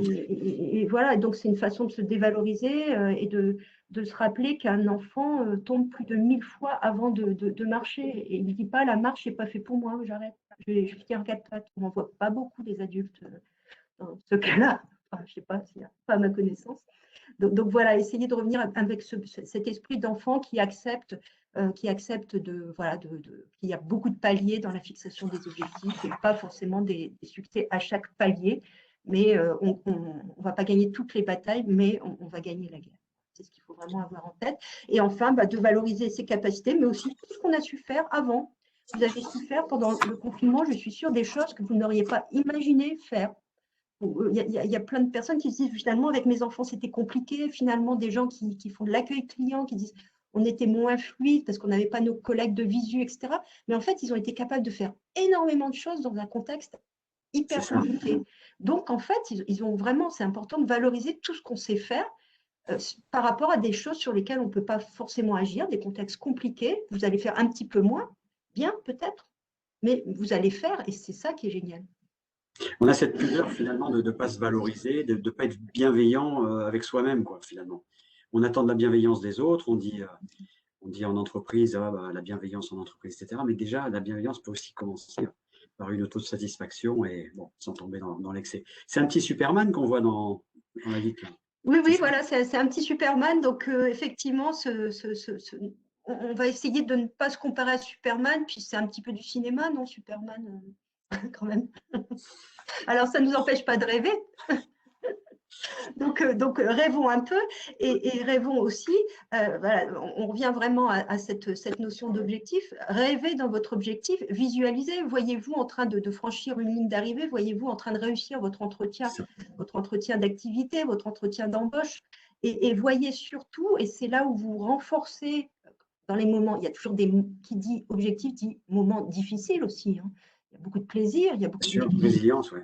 Speaker 3: Et voilà, donc c'est une façon de se dévaloriser et de se rappeler qu'un enfant tombe plus de 1000 fois avant de marcher. Et il ne dit pas la marche n'est pas fait pour moi, j'arrête. Je vais finir en 4 pattes. On n'en voit pas beaucoup des adultes dans ce cas-là. Enfin, je ne sais pas, s'il n'y a pas à ma connaissance. Donc voilà, essayez de revenir avec cet esprit d'enfant qui accepte qu'il y a beaucoup de paliers dans la fixation des objectifs et pas forcément des succès à chaque palier. Mais on ne va pas gagner toutes les batailles, mais on va gagner la guerre. C'est ce qu'il faut vraiment avoir en tête. Et enfin, de valoriser ses capacités, mais aussi tout ce qu'on a su faire avant. Vous avez su faire pendant le confinement, je suis sûre, des choses que vous n'auriez pas imaginé faire. Il y a plein de personnes qui se disent finalement avec mes enfants c'était compliqué, finalement des gens qui font de l'accueil client, qui disent on était moins fluide parce qu'on n'avait pas nos collègues de visu, etc. Mais en fait, ils ont été capables de faire énormément de choses dans un contexte hyper compliqué. Donc en fait, ils ont vraiment, c'est important de valoriser tout ce qu'on sait faire par rapport à des choses sur lesquelles on ne peut pas forcément agir, des contextes compliqués. Vous allez faire un petit peu moins, bien peut-être, mais vous allez faire et c'est ça qui est génial.
Speaker 1: On a cette pudeur finalement de ne pas se valoriser, de ne pas être bienveillant avec soi-même, quoi, finalement. On attend de la bienveillance des autres, on dit en entreprise, la bienveillance en entreprise, etc. Mais déjà, la bienveillance peut aussi commencer par une autosatisfaction et bon, sans tomber dans l'excès. C'est un petit Superman qu'on voit dans la vie.
Speaker 3: Oui, voilà, c'est un petit Superman. Donc, effectivement, on va essayer de ne pas se comparer à Superman, puis c'est un petit peu du cinéma, non, Superman, quand même. Alors, ça ne nous empêche pas de rêver. Donc, rêvons un peu et rêvons aussi, voilà, on revient vraiment à cette notion d'objectif. Rêvez dans votre objectif, visualisez, voyez-vous en train de franchir une ligne d'arrivée, voyez-vous en train de réussir votre entretien d'activité, votre entretien d'embauche et voyez surtout, et c'est là où vous renforcez dans les moments, il y a toujours qui dit objectif, dit moments difficiles aussi, hein. Il y a beaucoup de plaisir, il y a beaucoup
Speaker 1: de résilience, oui.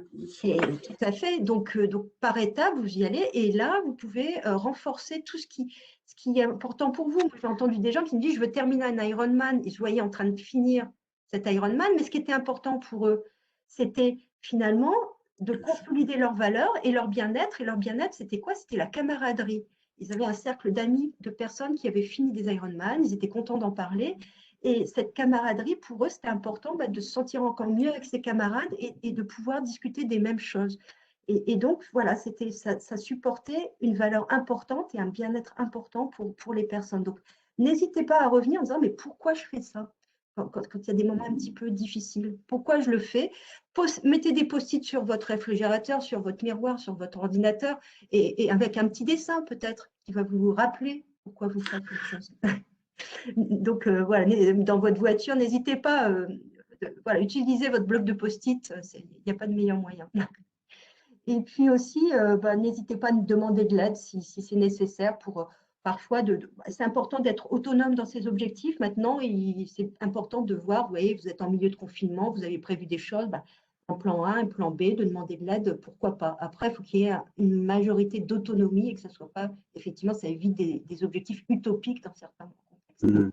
Speaker 3: Tout à fait. Donc, par étapes, vous y allez. Et là, vous pouvez renforcer tout ce qui est important pour vous. J'ai entendu des gens qui me disent, je veux terminer un Ironman. Ils se voyaient en train de finir cet Ironman. Mais ce qui était important pour eux, c'était finalement de consolider leurs valeurs et leur bien-être. Et leur bien-être, c'était quoi? C'était la camaraderie. Ils avaient un cercle d'amis, de personnes qui avaient fini des Ironman. Ils étaient contents d'en parler. Et cette camaraderie, pour eux, c'était important de se sentir encore mieux avec ses camarades et de pouvoir discuter des mêmes choses. Et donc, voilà, ça supportait une valeur importante et un bien-être important pour les personnes. Donc, n'hésitez pas à revenir en disant, mais pourquoi je fais ça quand il y a des moments un petit peu difficiles? Pourquoi je le fais? Mettez des post-it sur votre réfrigérateur, sur votre miroir, sur votre ordinateur et avec un petit dessin peut-être qui va vous rappeler pourquoi vous faites quelque chose. Donc, voilà, dans votre voiture, n'hésitez pas, voilà, utilisez votre bloc de post-it, il n'y a pas de meilleur moyen. Et puis aussi, n'hésitez pas à nous demander de l'aide si c'est nécessaire pour parfois, c'est important d'être autonome dans ses objectifs maintenant, et c'est important de voir, vous voyez, vous êtes en milieu de confinement, vous avez prévu des choses, un plan A, un plan B, de demander de l'aide, pourquoi pas. Après, il faut qu'il y ait une majorité d'autonomie et que ça soit pas, effectivement, ça évite des objectifs utopiques dans certains contextes.
Speaker 1: Mhm.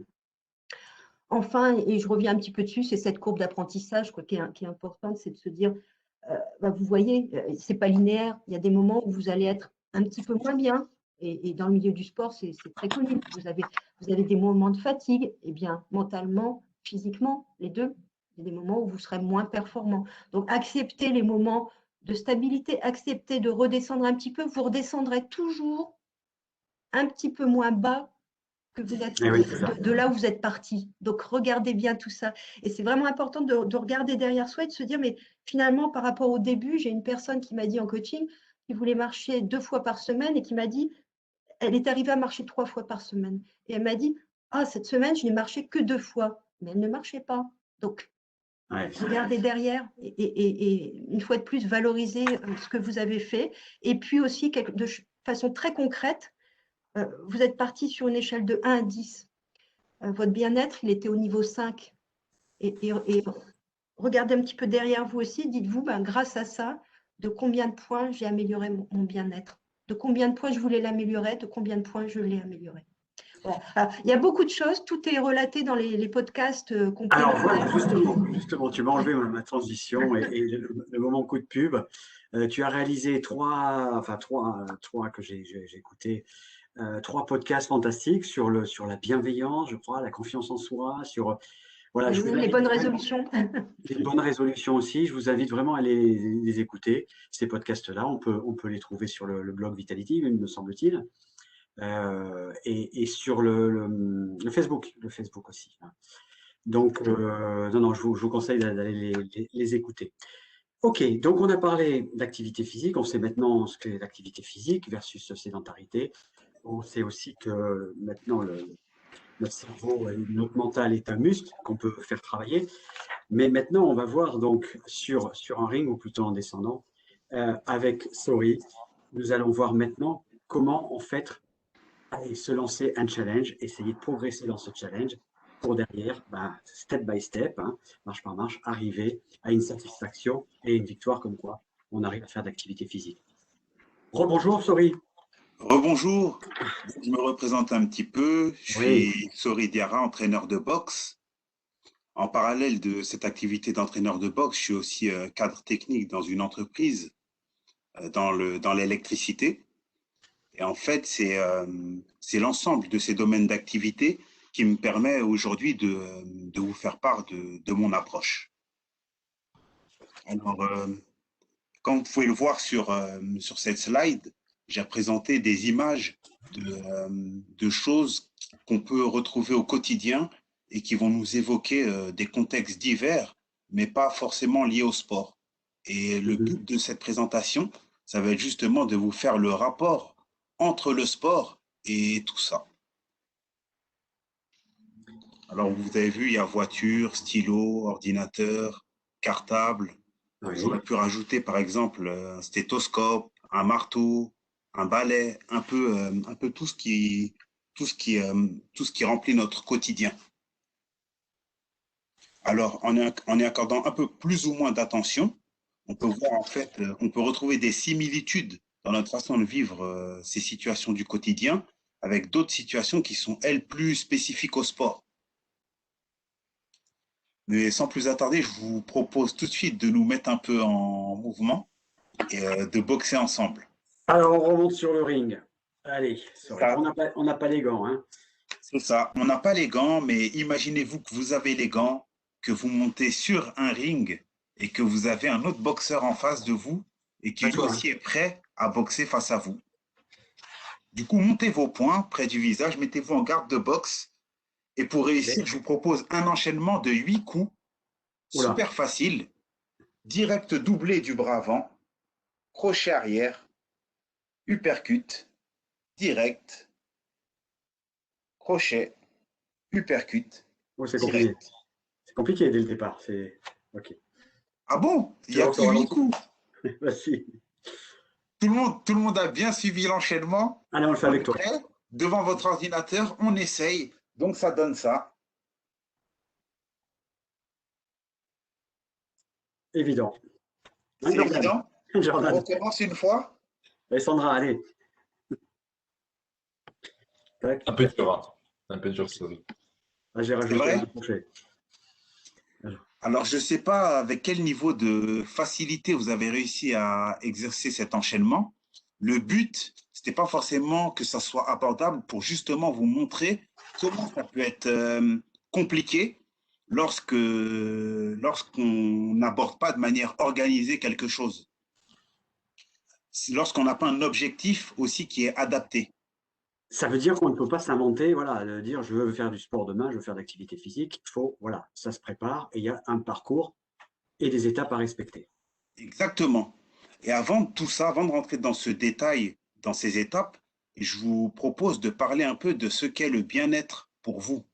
Speaker 3: Enfin, et je reviens un petit peu dessus, c'est cette courbe d'apprentissage qui est importante, c'est de se dire, vous voyez, c'est pas linéaire. Il y a des moments où vous allez être un petit peu moins bien. Et dans le milieu du sport, c'est très connu. Vous avez des moments de fatigue, et bien mentalement, physiquement, les deux. Il y a des moments où vous serez moins performant. Donc, acceptez les moments de stabilité, acceptez de redescendre un petit peu. Vous redescendrez toujours un petit peu moins bas que vous êtes
Speaker 1: Oui, c'est ça.
Speaker 3: de là où vous êtes parti. Donc, regardez bien tout ça. Et c'est vraiment important de regarder derrière soi et de se dire, mais finalement, par rapport au début, j'ai une personne qui m'a dit en coaching qui voulait marcher 2 fois par semaine et qui m'a dit, elle est arrivée à marcher 3 fois par semaine. Et elle m'a dit, ah, cette semaine, je n'ai marché que 2 fois. Mais elle ne marchait pas. Donc,
Speaker 1: Ouais.
Speaker 3: regardez derrière et une fois de plus, valorisez ce que vous avez fait. Et puis aussi, de façon très concrète, vous êtes parti sur une échelle de 1 à 10. Votre bien-être, il était au niveau 5. Et regardez un petit peu derrière vous aussi, dites-vous, grâce à ça, de combien de points j'ai amélioré mon bien-être, de combien de points je voulais l'améliorer, de combien de points je l'ai amélioré. Voilà. Alors, il y a beaucoup de choses, tout est relaté dans les podcasts
Speaker 1: Alors voilà,
Speaker 3: complémentaires.
Speaker 1: justement, tu m'as enlevé ma transition et le moment coup de pub. Tu as réalisé trois que j'ai écoutés, 3 podcasts fantastiques sur la bienveillance, je crois, la confiance en soi, sur voilà, je vous
Speaker 3: Les
Speaker 1: invite
Speaker 3: bonnes
Speaker 1: vraiment,
Speaker 3: résolutions.
Speaker 1: les bonnes résolutions aussi. Je vous invite vraiment à les écouter. Ces podcasts-là, on peut les trouver sur le blog Vitality, me semble-t-il, et sur le Facebook aussi, hein. Donc, non, je vous conseille d'aller les écouter. Ok, donc on a parlé d'activité physique, on sait maintenant ce qu'est l'activité physique versus sédentarité. On sait aussi que maintenant notre cerveau et notre mental est un muscle qu'on peut faire travailler. Mais maintenant, on va voir donc sur un ring, ou plutôt en descendant, avec Sori, nous allons voir maintenant comment en fait se lancer un challenge, essayer de progresser dans ce challenge pour derrière, step by step, hein, marche par marche, arriver à une satisfaction et une victoire comme quoi on arrive à faire d'activité physique. Rebonjour, Sori.
Speaker 4: Rebonjour, je me représente un petit peu. Je
Speaker 1: Oui.
Speaker 4: suis Sori Diarra, entraîneur de boxe. En parallèle de cette activité d'entraîneur de boxe, je suis aussi cadre technique dans une entreprise dans l'électricité. Et en fait, c'est l'ensemble de ces domaines d'activité qui me permet aujourd'hui de vous faire part de mon approche. Alors, comme vous pouvez le voir sur cette slide, j'ai présenté des images de choses qu'on peut retrouver au quotidien et qui vont nous évoquer des contextes divers, mais pas forcément liés au sport. Et le but de cette présentation, ça va être justement de vous faire le rapport entre le sport et tout ça. Alors, vous avez vu, il y a voiture, stylo, ordinateur, cartable.
Speaker 1: Oui.
Speaker 4: J'aurais pu rajouter, par exemple, un stéthoscope, un marteau, un balai, un peu tout ce qui remplit notre quotidien. Alors, en y accordant un peu plus ou moins d'attention, on peut voir en fait, on peut retrouver des similitudes dans notre façon de vivre ces situations du quotidien avec d'autres situations qui sont, elles, plus spécifiques au sport. Mais sans plus attarder, je vous propose tout de suite de nous mettre un peu en mouvement et de boxer ensemble.
Speaker 1: Alors, on remonte sur le ring. Allez, Sori. On n'a pas les gants, hein.
Speaker 4: C'est ça. On n'a pas les gants, mais imaginez-vous que vous avez les gants, que vous montez sur un ring et que vous avez un autre boxeur en face de vous et qui lui aussi est prêt à boxer face à vous. Du coup, montez vos poings près du visage, mettez-vous en garde de boxe. Et pour réussir, je vous propose un enchaînement de 8 coups, super facile, direct doublé du bras avant, crochet arrière, uppercut, direct, crochet, uppercut,
Speaker 1: C'est compliqué.
Speaker 4: direct.
Speaker 1: C'est compliqué dès le départ. Ok.
Speaker 4: Ah bon? Il n'y a que 8 coups.
Speaker 1: Vas-y.
Speaker 4: Tout le monde a bien suivi l'enchaînement.
Speaker 1: Allez, on le fait avec toi.
Speaker 4: Prêt? Devant votre ordinateur, on essaye. Donc, ça donne ça.
Speaker 1: Évident.
Speaker 4: C'est
Speaker 1: Jordan.
Speaker 4: évident. On
Speaker 1: Jordan.
Speaker 4: recommence une fois.
Speaker 1: Et Sandra, allez. Tac.
Speaker 2: Un peu dur, hein. Un peu dur, sorry.
Speaker 1: Ah, j'ai
Speaker 4: C'est
Speaker 1: rajouté
Speaker 4: vrai?
Speaker 1: un crochet.
Speaker 4: Alors, je ne sais pas avec quel niveau de facilité vous avez réussi à exercer cet enchaînement. Le but, c'était pas forcément que ça soit abordable pour justement vous montrer comment ça peut être compliqué lorsqu'on n'aborde pas de manière organisée quelque chose. Lorsqu'on n'a pas un objectif aussi qui est adapté.
Speaker 1: Ça veut dire qu'on ne peut pas s'inventer, voilà, de dire je veux faire du sport demain, je veux faire d'activité physique. Il faut, voilà, ça se prépare et il y a un parcours et des étapes à respecter.
Speaker 4: Exactement. Et avant tout ça, avant de rentrer dans ce détail, dans ces étapes, je vous propose de parler un peu de ce qu'est le bien-être pour vous.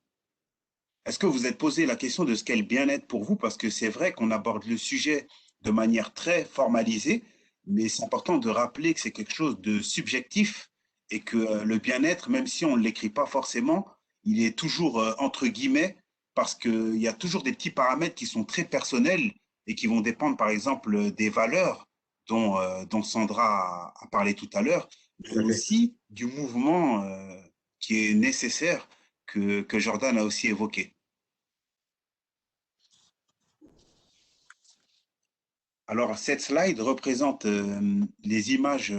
Speaker 4: Est-ce que vous êtes posé la question de ce qu'est le bien-être pour vous? Parce que c'est vrai qu'on aborde le sujet de manière très formalisée, mais c'est important de rappeler que c'est quelque chose de subjectif et que le bien-être, même si on ne l'écrit pas forcément, il est toujours entre guillemets parce qu'il y a toujours des petits paramètres qui sont très personnels et qui vont dépendre, par exemple, des valeurs dont Sandra a parlé tout à l'heure,
Speaker 1: Tout
Speaker 4: et
Speaker 1: à fait.
Speaker 4: aussi du mouvement qui est nécessaire que Jordan a aussi évoqué. Alors, cette slide représente les images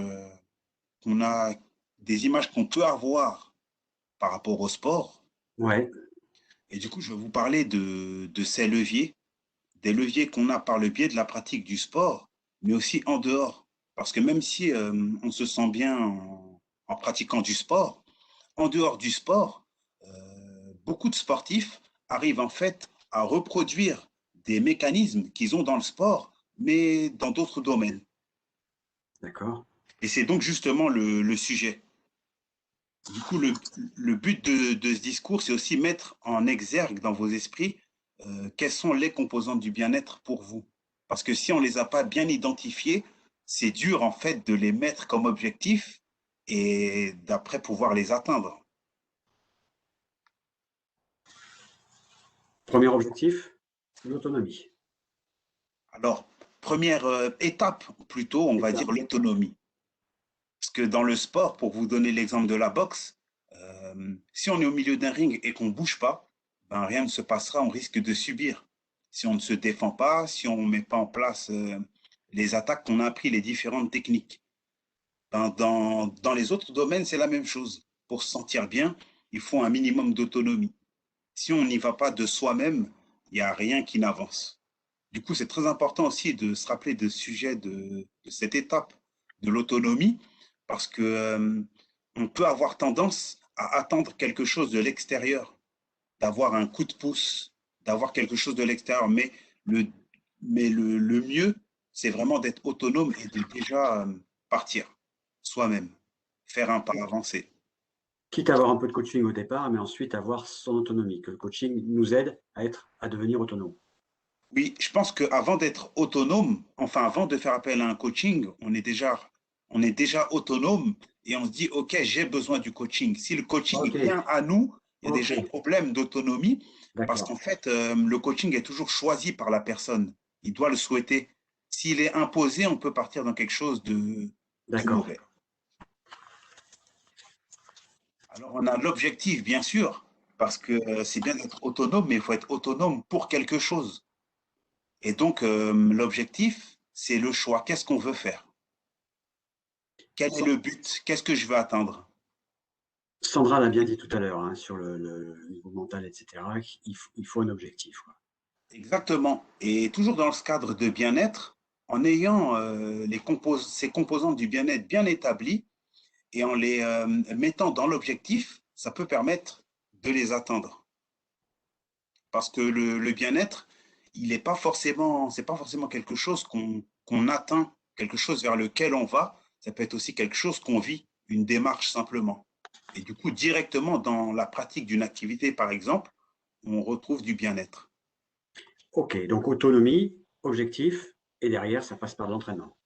Speaker 4: qu'on a, des images qu'on peut avoir par rapport au sport.
Speaker 1: Ouais,
Speaker 4: Et du coup, je vais vous parler de ces leviers, des leviers qu'on a par le biais de la pratique du sport, mais aussi en dehors. Parce que même si on se sent bien en pratiquant du sport, en dehors du sport, beaucoup de sportifs arrivent en fait à reproduire des mécanismes qu'ils ont dans le sport, mais dans d'autres domaines.
Speaker 1: d'accord.
Speaker 4: Et c'est donc justement le sujet. Du coup, le but de ce discours, c'est aussi mettre en exergue dans vos esprits quelles sont les composantes du bien-être pour vous. Parce que si on ne les a pas bien identifiées, c'est dur en fait de les mettre comme objectif et d'après pouvoir les atteindre.
Speaker 1: Premier objectif, l'autonomie.
Speaker 4: Alors, première étape, plutôt, on va dire l'autonomie. Parce que dans le sport, pour vous donner l'exemple de la boxe, si on est au milieu d'un ring et qu'on ne bouge pas, ben rien ne se passera, on risque de subir. Si on ne se défend pas, si on ne met pas en place les attaques qu'on a appris, les différentes techniques. Dans les autres domaines, c'est la même chose. Pour se sentir bien, il faut un minimum d'autonomie. Si on n'y va pas de soi-même, il n'y a rien qui n'avance. Du coup, c'est très important aussi de se rappeler de sujet de cette étape de l'autonomie, parce que on peut avoir tendance à attendre quelque chose de l'extérieur, d'avoir un coup de pouce, d'avoir quelque chose de l'extérieur. Mais le mieux, c'est vraiment d'être autonome et de déjà partir soi-même, faire un pas avancé.
Speaker 1: Quitte à avoir un peu de coaching au départ, mais ensuite avoir son autonomie, que le coaching nous aide à devenir autonome.
Speaker 4: Oui, je pense qu'avant d'être autonome, enfin avant de faire appel à un coaching, on est déjà autonome et on se dit, OK, j'ai besoin du coaching. Si le coaching
Speaker 1: Ok,
Speaker 4: vient à nous, il y a déjà un
Speaker 1: ok,
Speaker 4: problème d'autonomie parce qu'en
Speaker 1: d'accord.
Speaker 4: fait, le coaching est toujours choisi par la personne. Il doit le souhaiter. S'il est imposé, on peut partir dans quelque chose de
Speaker 1: D'accord.
Speaker 4: mauvais. Alors, on a l'objectif, bien sûr, parce que c'est bien d'être autonome, mais il faut être autonome pour quelque chose. Et donc, l'objectif, c'est le choix. Qu'est-ce qu'on veut faire? Quel est le but? Qu'est-ce que je veux atteindre?
Speaker 1: Sandra l'a bien dit tout à l'heure, hein, sur le niveau mental, etc. Il faut un objectif, quoi.
Speaker 4: Exactement. Et toujours dans ce cadre de bien-être, en ayant ces composantes du bien-être bien établies et en les mettant dans l'objectif, ça peut permettre de les atteindre. Parce que le bien-être, c'est pas forcément quelque chose qu'on atteint, quelque chose vers lequel on va. Ça peut être aussi quelque chose qu'on vit, une démarche simplement. Et du coup, directement dans la pratique d'une activité, par exemple, on retrouve du bien-être.
Speaker 1: Ok, donc autonomie, objectif, et derrière, ça passe par l'entraînement.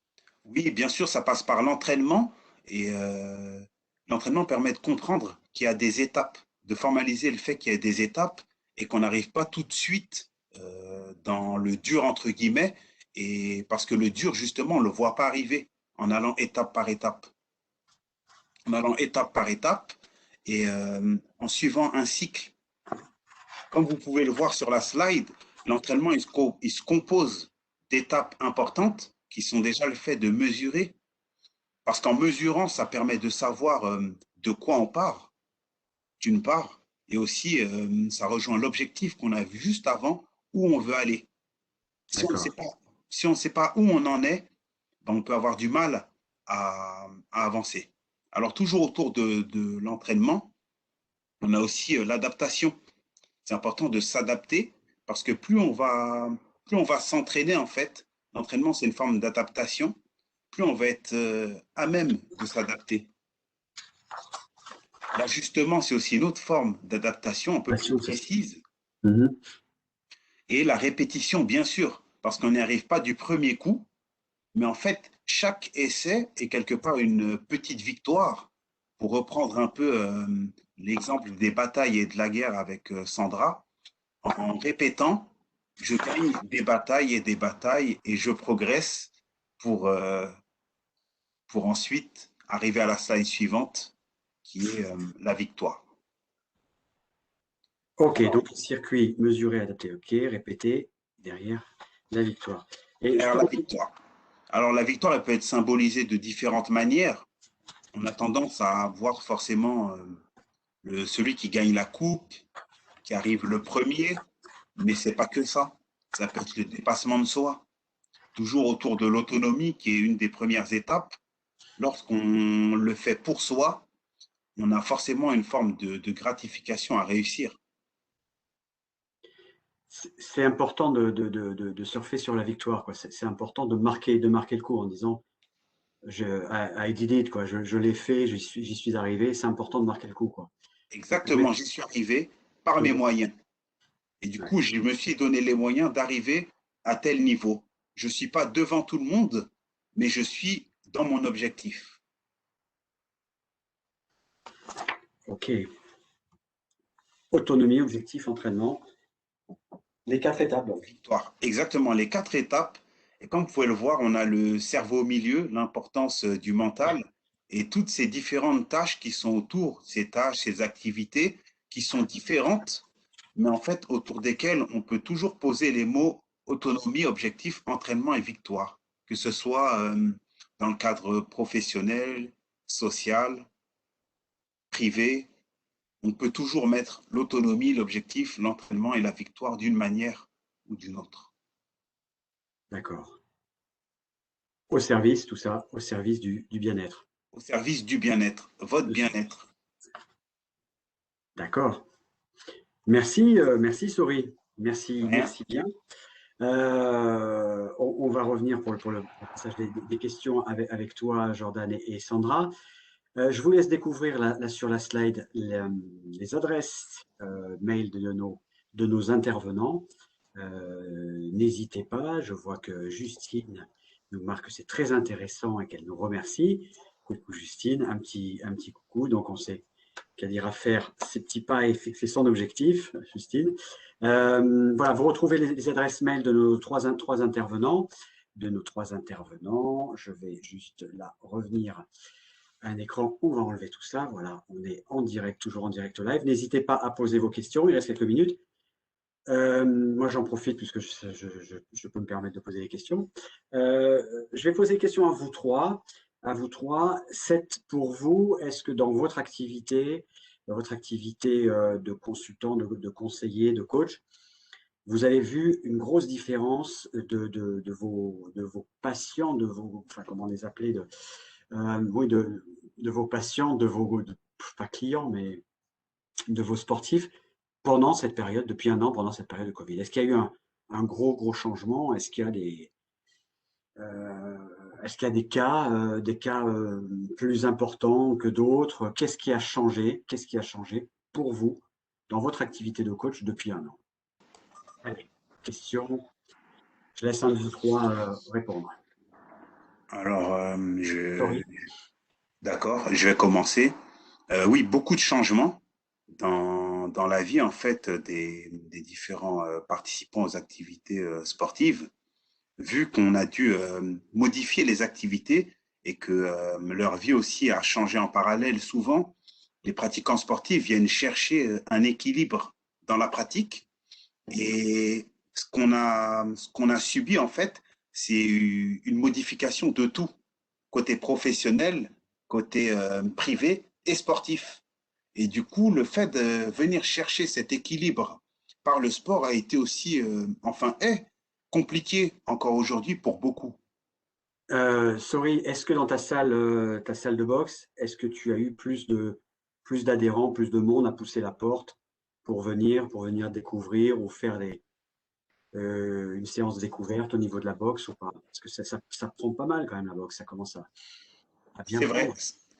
Speaker 4: Oui, bien sûr, ça passe par l'entraînement et l'entraînement permet de comprendre qu'il y a des étapes, de formaliser le fait qu'il y a des étapes et qu'on n'arrive pas tout de suite dans le dur entre guillemets Et parce que le dur, justement, on ne le voit pas arriver en allant étape par étape. En allant étape par étape et en suivant un cycle. Comme vous pouvez le voir sur la slide, l'entraînement, il se compose d'étapes importantes qui sont déjà le fait de mesurer. Parce qu'en mesurant, ça permet de savoir de quoi on part, d'une part, et aussi ça rejoint l'objectif qu'on a vu juste avant, où on veut aller. Si on ne
Speaker 1: D'accord.
Speaker 4: sait pas, si on ne sait pas où on en est, ben, on peut avoir du mal à avancer. Alors toujours autour de l'entraînement, on a aussi l'adaptation. C'est important de s'adapter parce que plus on va s'entraîner en fait, l'entraînement c'est une forme d'adaptation, plus on va être à même de s'adapter. L'ajustement, c'est aussi une autre forme d'adaptation un peu plus
Speaker 1: Passion, c'est-
Speaker 4: précise.
Speaker 1: Mhm.
Speaker 4: Et la répétition, bien sûr, parce qu'on n'y arrive pas du premier coup, mais en fait, chaque essai est quelque part une petite victoire. Pour reprendre un peu l'exemple des batailles et de la guerre avec Sandra, en répétant, je gagne des batailles et je progresse pour, euh, pour ensuite arriver à la slide suivante qui est la victoire.
Speaker 1: Ok,
Speaker 4: Alors,
Speaker 1: donc circuit mesuré, adapté, ok, répété, derrière la victoire. Et
Speaker 4: alors, la victoire. Alors la victoire, elle peut être symbolisée de différentes manières. On a tendance à voir forcément celui qui gagne la coupe, qui arrive le premier, mais c'est pas que ça. Ça peut être le dépassement de soi, toujours autour de l'autonomie, qui est une des premières étapes. Lorsqu'on le fait pour soi, on a forcément une forme de gratification à réussir.
Speaker 1: c'est important de surfer sur la victoire, quoi. C'est important de marquer le coup en disant I did it, quoi. Je l'ai fait, j'y suis arrivé. C'est important de marquer le coup, quoi. Vous pouvez.
Speaker 4: Exactement, j'y suis arrivé par mes
Speaker 1: Mhm.
Speaker 4: moyens. Et du
Speaker 1: Ouais.
Speaker 4: coup, je me suis donné les moyens d'arriver à tel niveau. Je ne suis pas devant tout le monde, mais je suis dans mon objectif.
Speaker 1: Ok. Autonomie, objectif, entraînement. Les 4 étapes, donc.
Speaker 4: Victoire. Exactement, les 4 étapes. Et comme vous pouvez le voir, on a le cerveau au milieu, l'importance du mental et toutes ces différentes tâches qui sont autour, ces tâches, ces activités qui sont différentes, mais en fait autour desquelles on peut toujours poser les mots autonomie, objectif, entraînement et victoire, que ce soit dans le cadre professionnel, social, privé. On peut toujours mettre l'autonomie, l'objectif, l'entraînement et la victoire d'une manière ou d'une autre.
Speaker 1: D'accord. Au service, tout ça, au service du bien-être.
Speaker 4: Au service du bien-être, votre bien-être.
Speaker 1: D'accord. Merci, merci Sori. Merci,
Speaker 4: Rien.
Speaker 1: merci bien. On va revenir pour le passage des questions avec toi, Jordan et Sandra. Je vous laisse découvrir sur la slide les adresses mail de nos intervenants. N'hésitez pas, je vois que Justine nous marque que c'est très intéressant et qu'elle nous remercie. Coucou Justine, un petit coucou. Donc on sait qu'elle ira faire ses petits pas et fixer son objectif, Justine. Voilà, vous retrouvez les adresses mail de nos trois intervenants. Je vais juste là revenir à un écran où on va enlever tout ça. Voilà, on est en direct, toujours en direct live. N'hésitez pas à poser vos questions, il reste quelques minutes. Moi, j'en profite puisque je peux me permettre de poser des questions. Je vais poser des questions à vous trois. À vous trois. Pour vous, est-ce que dans votre activité de consultant, de conseiller, de coach, vous avez vu une grosse différence de vos patients, enfin, comment les appeler, oui, de vos patients, pas clients, mais de vos sportifs pendant cette période, depuis un an, pendant cette période de Covid? Est-ce qu'il y a eu un gros changement? Euh, est-ce qu'il y a des cas plus importants que d'autres? Qu'est-ce qui a changé? Qu'est-ce qui a changé pour vous dans votre activité de coach depuis un an? Allez, question. Je laisse un de vous trois répondre.
Speaker 4: Alors,
Speaker 1: Sorry.
Speaker 4: d'accord, je vais commencer. Oui, beaucoup de changements dans la vie en fait des différents participants aux activités sportives. vu qu'on a dû modifier les activités et que leur vie aussi a changé en parallèle souvent, les pratiquants sportifs viennent chercher un équilibre dans la pratique. Et ce qu'on a subi, en fait, c'est une modification de tout, côté professionnel, côté privé et sportif. Et du coup, le fait de venir chercher cet équilibre par le sport a été aussi, enfin, est compliqué encore aujourd'hui pour beaucoup.
Speaker 1: Sorry, est-ce que dans ta salle de boxe, est-ce que tu as eu plus d'adhérents, plus de monde à pousser la porte pour venir découvrir ou faire une séance découverte au niveau de la boxe ou pas? Parce que ça prend pas mal quand même la boxe, ça commence à bien
Speaker 4: C'est vrai,
Speaker 1: prendre.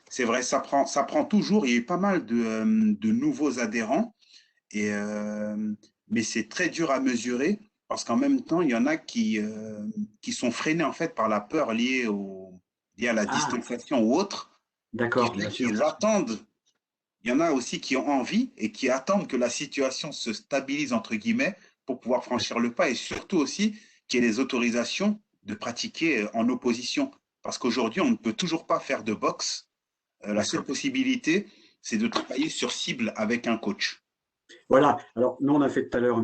Speaker 4: c'est vrai, ça prend toujours. Il y a eu pas mal de nouveaux adhérents, et, mais c'est très dur à mesurer parce qu'en même temps, il y en a qui sont freinés en fait par la peur liée à la
Speaker 1: Ah,
Speaker 4: distanciation ou autre, qui
Speaker 1: d'accord,
Speaker 4: fait
Speaker 1: bien sûr.
Speaker 4: qu'ils attendent. Il y en a aussi qui ont envie et qui attendent que la situation se stabilise, entre guillemets, pour pouvoir franchir le pas et surtout aussi qu'il y ait les autorisations de pratiquer en opposition. Parce qu'aujourd'hui, on ne peut toujours pas faire de boxe. La seule
Speaker 1: D'accord.
Speaker 4: possibilité, c'est de travailler sur cible avec un coach.
Speaker 1: Voilà. Alors, nous, on a fait tout à l'heure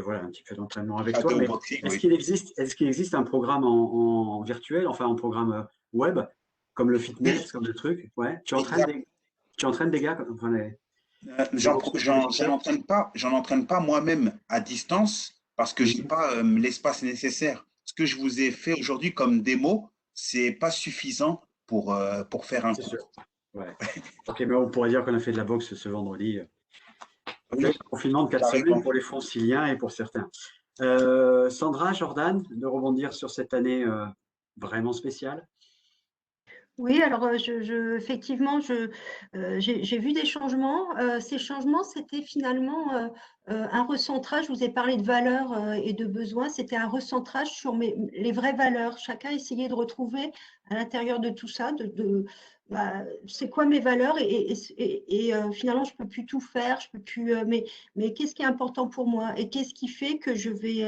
Speaker 1: voilà, un petit peu d'entraînement avec toi,
Speaker 4: Shadow
Speaker 1: mais
Speaker 4: boxing, oui.
Speaker 1: est-ce qu'il existe un programme en virtuel, enfin, un programme web, comme le fitness,
Speaker 4: Oui,
Speaker 1: comme le truc? Ouais.
Speaker 4: exact.
Speaker 1: Tu entraînes des gars, enfin, les boxeurs professionnels?
Speaker 4: J'en entraîne pas moi-même à distance parce que j'ai
Speaker 1: Mhm.
Speaker 4: pas l'espace nécessaire. Ce que je vous ai fait aujourd'hui comme démo, c'est pas suffisant pour faire un
Speaker 1: C'est sûr.
Speaker 4: cours.
Speaker 1: Ouais. Ok, mais on pourrait dire qu'on a fait de la boxe ce vendredi. Ok,
Speaker 4: Oui,
Speaker 1: confinement de 4 semaines
Speaker 4: carrément.
Speaker 1: pour les Franciliens et pour certains. Sandra, Jordan, de rebondir sur cette année vraiment spéciale.
Speaker 3: Oui, alors effectivement, j'ai vu des changements. Ces changements, c'était finalement un recentrage. Je vous ai parlé de valeurs et de besoins. C'était un recentrage sur les vraies valeurs. Chacun essayait de retrouver à l'intérieur de tout ça, c'est quoi mes valeurs finalement, je peux plus tout faire. Je peux plus. Mais qu'est-ce qui est important pour moi et qu'est-ce qui fait que je vais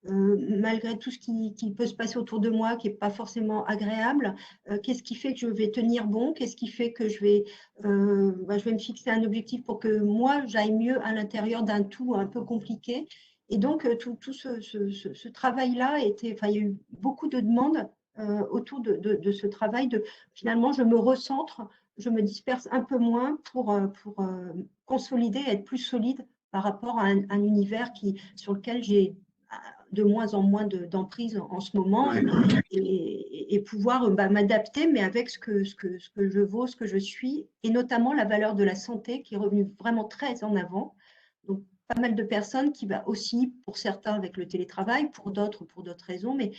Speaker 3: malgré tout ce qui peut se passer autour de moi, qui n'est pas forcément agréable, qu'est-ce qui fait que je vais tenir bon, qu'est-ce qui fait que je vais me fixer un objectif pour que moi, j'aille mieux à l'intérieur d'un tout un peu compliqué. Et donc, tout ce travail-là enfin, il y a eu beaucoup de demandes autour de ce travail finalement, je me recentre, je me disperse un peu moins pour consolider, être plus solide par rapport à un univers sur lequel j'ai de moins en moins d'emprise en ce moment
Speaker 1: Ouais.
Speaker 3: et pouvoir m'adapter, mais avec ce que je vaux, ce que je suis, et notamment la valeur de la santé qui est revenue vraiment très en avant. Donc, pas mal de personnes qui va aussi, pour certains avec le télétravail, pour d'autres raisons, mais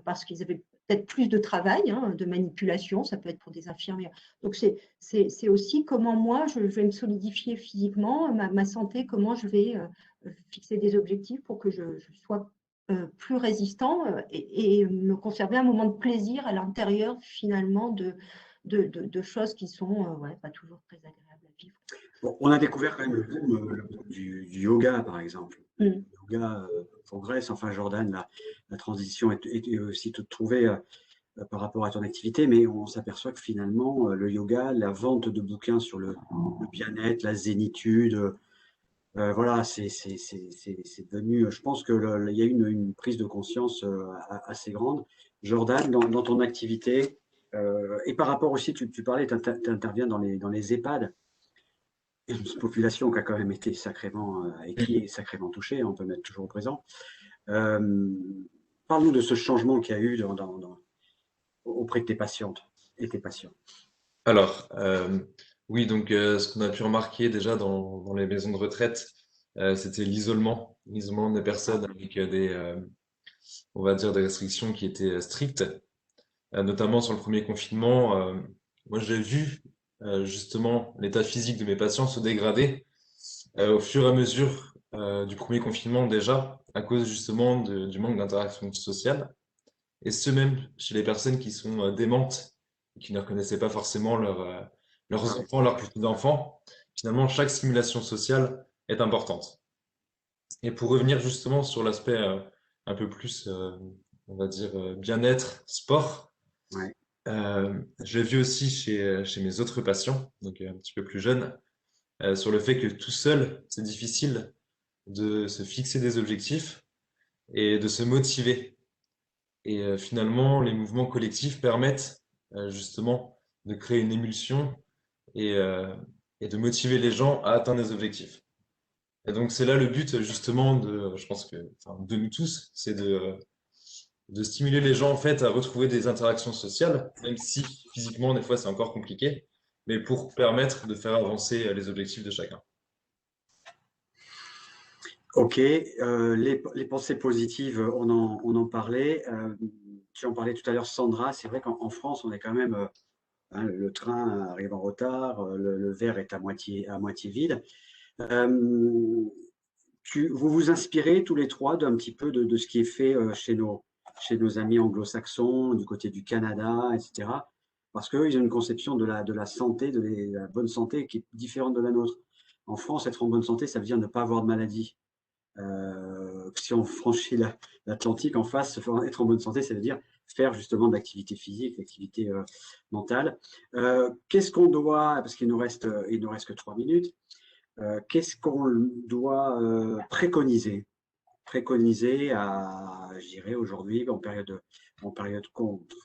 Speaker 3: parce qu'ils avaient peut-être plus de travail, hein, de manipulation, ça peut être pour des infirmières. Donc, c'est aussi comment moi, je vais me solidifier physiquement, ma santé, comment je vais fixer des objectifs pour que je sois plus résistant et me conserver un moment de plaisir à l'intérieur finalement de choses qui sont ouais, pas toujours très agréables à vivre.
Speaker 1: Bon, on a découvert quand même le boom du yoga, par exemple.
Speaker 3: Mm.
Speaker 1: Le yoga progresse. Enfin, Jordan, la transition est aussi toute trouvée par rapport à ton activité, mais on s'aperçoit que finalement, le yoga, la vente de bouquins sur le bien-être, la zénitude, voilà, c'est devenu. Je pense que il y a eu une prise de conscience assez grande. Jordan, dans ton activité, et par rapport aussi, tu parlais, tu interviens dans les EHPAD, une population qui a quand même été sacrément et qui est sacrément touchée, hein, on peut mettre toujours au présent. Euh, Parle-nous de ce changement qu'il y a eu auprès de tes patientes et tes patients.
Speaker 2: Alors, oui, donc ce qu'on a pu remarquer déjà dans les maisons de retraite, c'était l'isolement des personnes avec on va dire, des restrictions qui étaient strictes. Notamment sur le premier confinement, moi j'ai vu justement l'état physique de mes patients se dégrader au fur et à mesure du premier confinement déjà, à cause justement du manque d'interaction sociale, et ce même chez les personnes qui sont démentes, et qui ne reconnaissaient pas forcément leurs enfants, leurs petits-enfants. Finalement, chaque stimulation sociale est importante. Et pour revenir justement sur l'aspect un peu plus on va dire, bien-être, sport.
Speaker 1: Ouais.
Speaker 2: Je l'ai vu aussi chez mes autres patients, donc un petit peu plus jeunes, sur le fait que tout seul, c'est difficile de se fixer des objectifs et de se motiver. Et finalement, les mouvements collectifs permettent justement de créer une émulsion et, euh, et de motiver les gens à atteindre des objectifs. Et donc c'est là le but justement je pense que, enfin, de nous tous, c'est de stimuler les gens en fait à retrouver des interactions sociales, même si physiquement des fois c'est encore compliqué, mais pour permettre de faire avancer les objectifs de chacun.
Speaker 1: Ok, les pensées positives, on en parlait. Tu en parlais tout à l'heure, Sandra. C'est vrai qu'en France, on est quand même, hein, le train arrive en retard, le verre est à moitié vide. Euh, vous vous inspirez tous les trois d'un petit peu de ce qui est fait chez nos amis anglo-saxons, du côté du Canada, etc. Parce qu'eux, ils ont une conception de la santé, de la bonne santé qui est différente de la nôtre. En France, être en bonne santé, ça veut dire ne pas avoir de maladie. Si on franchit l'Atlantique en face, être en bonne santé, ça veut dire faire justement de l'activité physique, l'activité mentale. Qu'est-ce qu'on doit, parce il nous reste que 3 minutes, qu'est-ce qu'on doit préconiser je dirais aujourd'hui, en période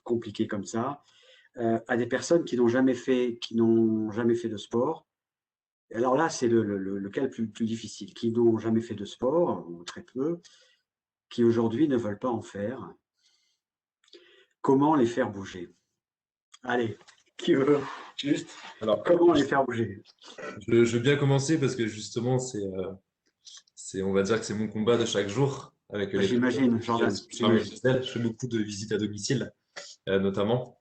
Speaker 1: compliquée comme ça, à des personnes qui n'ont jamais fait de sport. Alors là, c'est le cas le plus difficile, qui n'ont jamais fait de sport, ou très peu, qui aujourd'hui ne veulent pas en faire. Comment les faire bouger? Allez, qui veut juste
Speaker 2: Alors,
Speaker 1: comment les faire bouger?
Speaker 2: je veux bien commencer parce que justement on va dire que c'est mon combat de chaque jour avec les personnes
Speaker 1: J'imagine,
Speaker 2: qui viennent
Speaker 1: Jordan,
Speaker 2: se programmer
Speaker 1: j'imagine.
Speaker 2: chez elles. Je fais beaucoup de visites à domicile, notamment.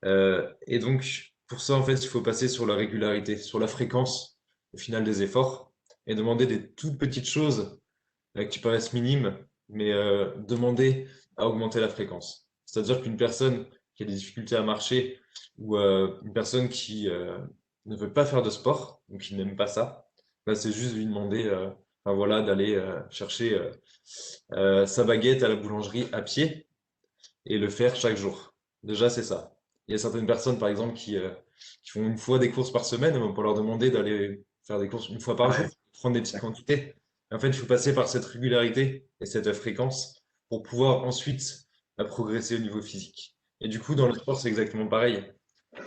Speaker 2: Et donc, pour ça, en fait, il faut passer sur la régularité, sur la fréquence au final des efforts et demander des toutes petites choses qui paraissent minimes, mais demander à augmenter la fréquence. C'est-à-dire qu'une personne qui a des difficultés à marcher ou une personne qui ne veut pas faire de sport ou qui n'aime pas ça, bah, c'est juste lui demander enfin, voilà, d'aller chercher sa baguette à la boulangerie à pied et le faire chaque jour. Déjà, c'est ça. Il y a certaines personnes, par exemple, qui font une fois des courses par semaine, on peut leur demander d'aller faire des courses une fois par jour,
Speaker 1: Ouais,
Speaker 2: prendre des petites quantités. En fait, il faut passer par cette régularité et cette fréquence pour pouvoir ensuite progresser au niveau physique. Et du coup, dans le sport, c'est exactement pareil.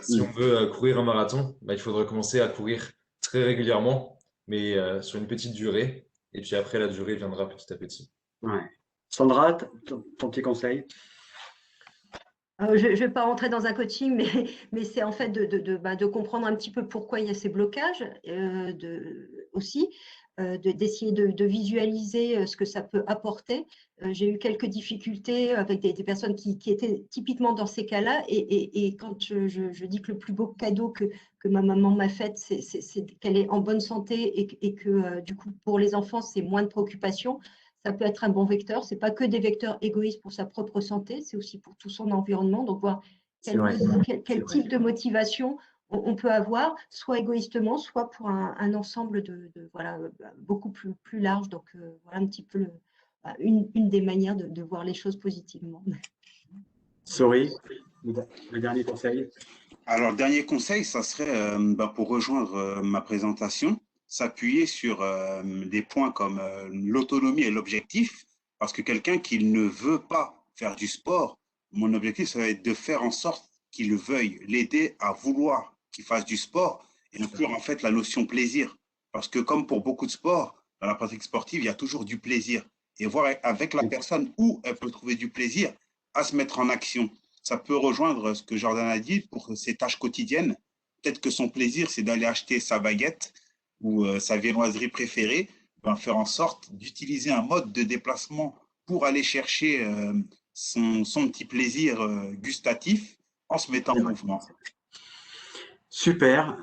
Speaker 2: Si on veut courir un marathon, bah, il faudra commencer à courir très régulièrement, mais sur une petite durée. Et puis après, la durée viendra petit à petit.
Speaker 1: ouais. Sandra, ton petit conseil?
Speaker 3: Je ne vais pas rentrer dans un coaching, mais c'est en fait de comprendre un petit peu pourquoi il y a ces blocages, aussi, d'essayer de visualiser ce que ça peut apporter. J'ai eu quelques difficultés avec des personnes qui étaient typiquement dans ces cas-là, et quand je dis que le plus beau cadeau que ma maman m'a fait, c'est qu'elle est en bonne santé et que du coup, pour les enfants, c'est moins de préoccupations. Ça peut être un bon vecteur. Ce n'est pas que des vecteurs égoïstes pour sa propre santé, c'est aussi pour tout son environnement. Donc, voir
Speaker 1: C'est vrai, c'est
Speaker 3: quel
Speaker 1: vrai.
Speaker 3: type de motivation on peut avoir, soit égoïstement, soit pour un ensemble voilà, beaucoup plus large. Donc, voilà un petit peu une des manières de voir les choses positivement.
Speaker 1: Sorry, le dernier conseil?
Speaker 4: Alors, le dernier conseil, ça serait, pour rejoindre ma présentation, s'appuyer sur des points comme l'autonomie et l'objectif, parce que quelqu'un qui ne veut pas faire du sport, mon objectif, ça va être de faire en sorte qu'il le veuille, l'aider à vouloir qu'il fasse du sport et inclure en fait la notion plaisir. Parce que comme pour beaucoup de sports, dans la pratique sportive, il y a toujours du plaisir. Et voir avec la personne où elle peut trouver du plaisir à se mettre en action. Ça peut rejoindre ce que Jordan a dit pour ses tâches quotidiennes. Peut-être que son plaisir, c'est d'aller acheter sa baguette ou sa viennoiserie préférée, faire en sorte d'utiliser un mode de déplacement pour aller chercher son petit plaisir gustatif en se mettant en mouvement.
Speaker 1: Super.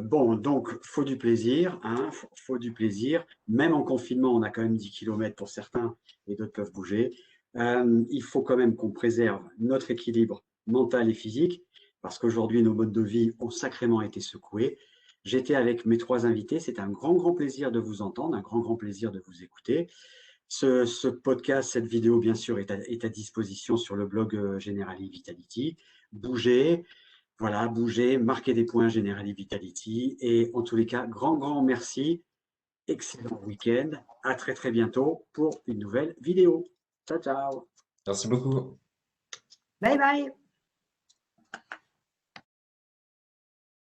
Speaker 1: Bon, donc, faut du plaisir, hein, faut du plaisir. Même en confinement, on a quand même 10 km pour certains et d'autres peuvent bouger. Il faut quand même qu'on préserve notre équilibre mental et physique parce qu'aujourd'hui, nos modes de vie ont sacrément été secoués. J'étais avec mes trois invités. C'est un grand, grand plaisir de vous entendre, un grand, grand plaisir de vous écouter. Ce podcast, cette vidéo, bien sûr, est à disposition sur le blog Generali Vitality. Bougez, voilà, bougez, marquez des points Generali Vitality. Et en tous les cas, grand merci. Excellent week-end. À très bientôt pour une nouvelle vidéo. Ciao, ciao.
Speaker 2: Merci beaucoup.
Speaker 3: Bye bye.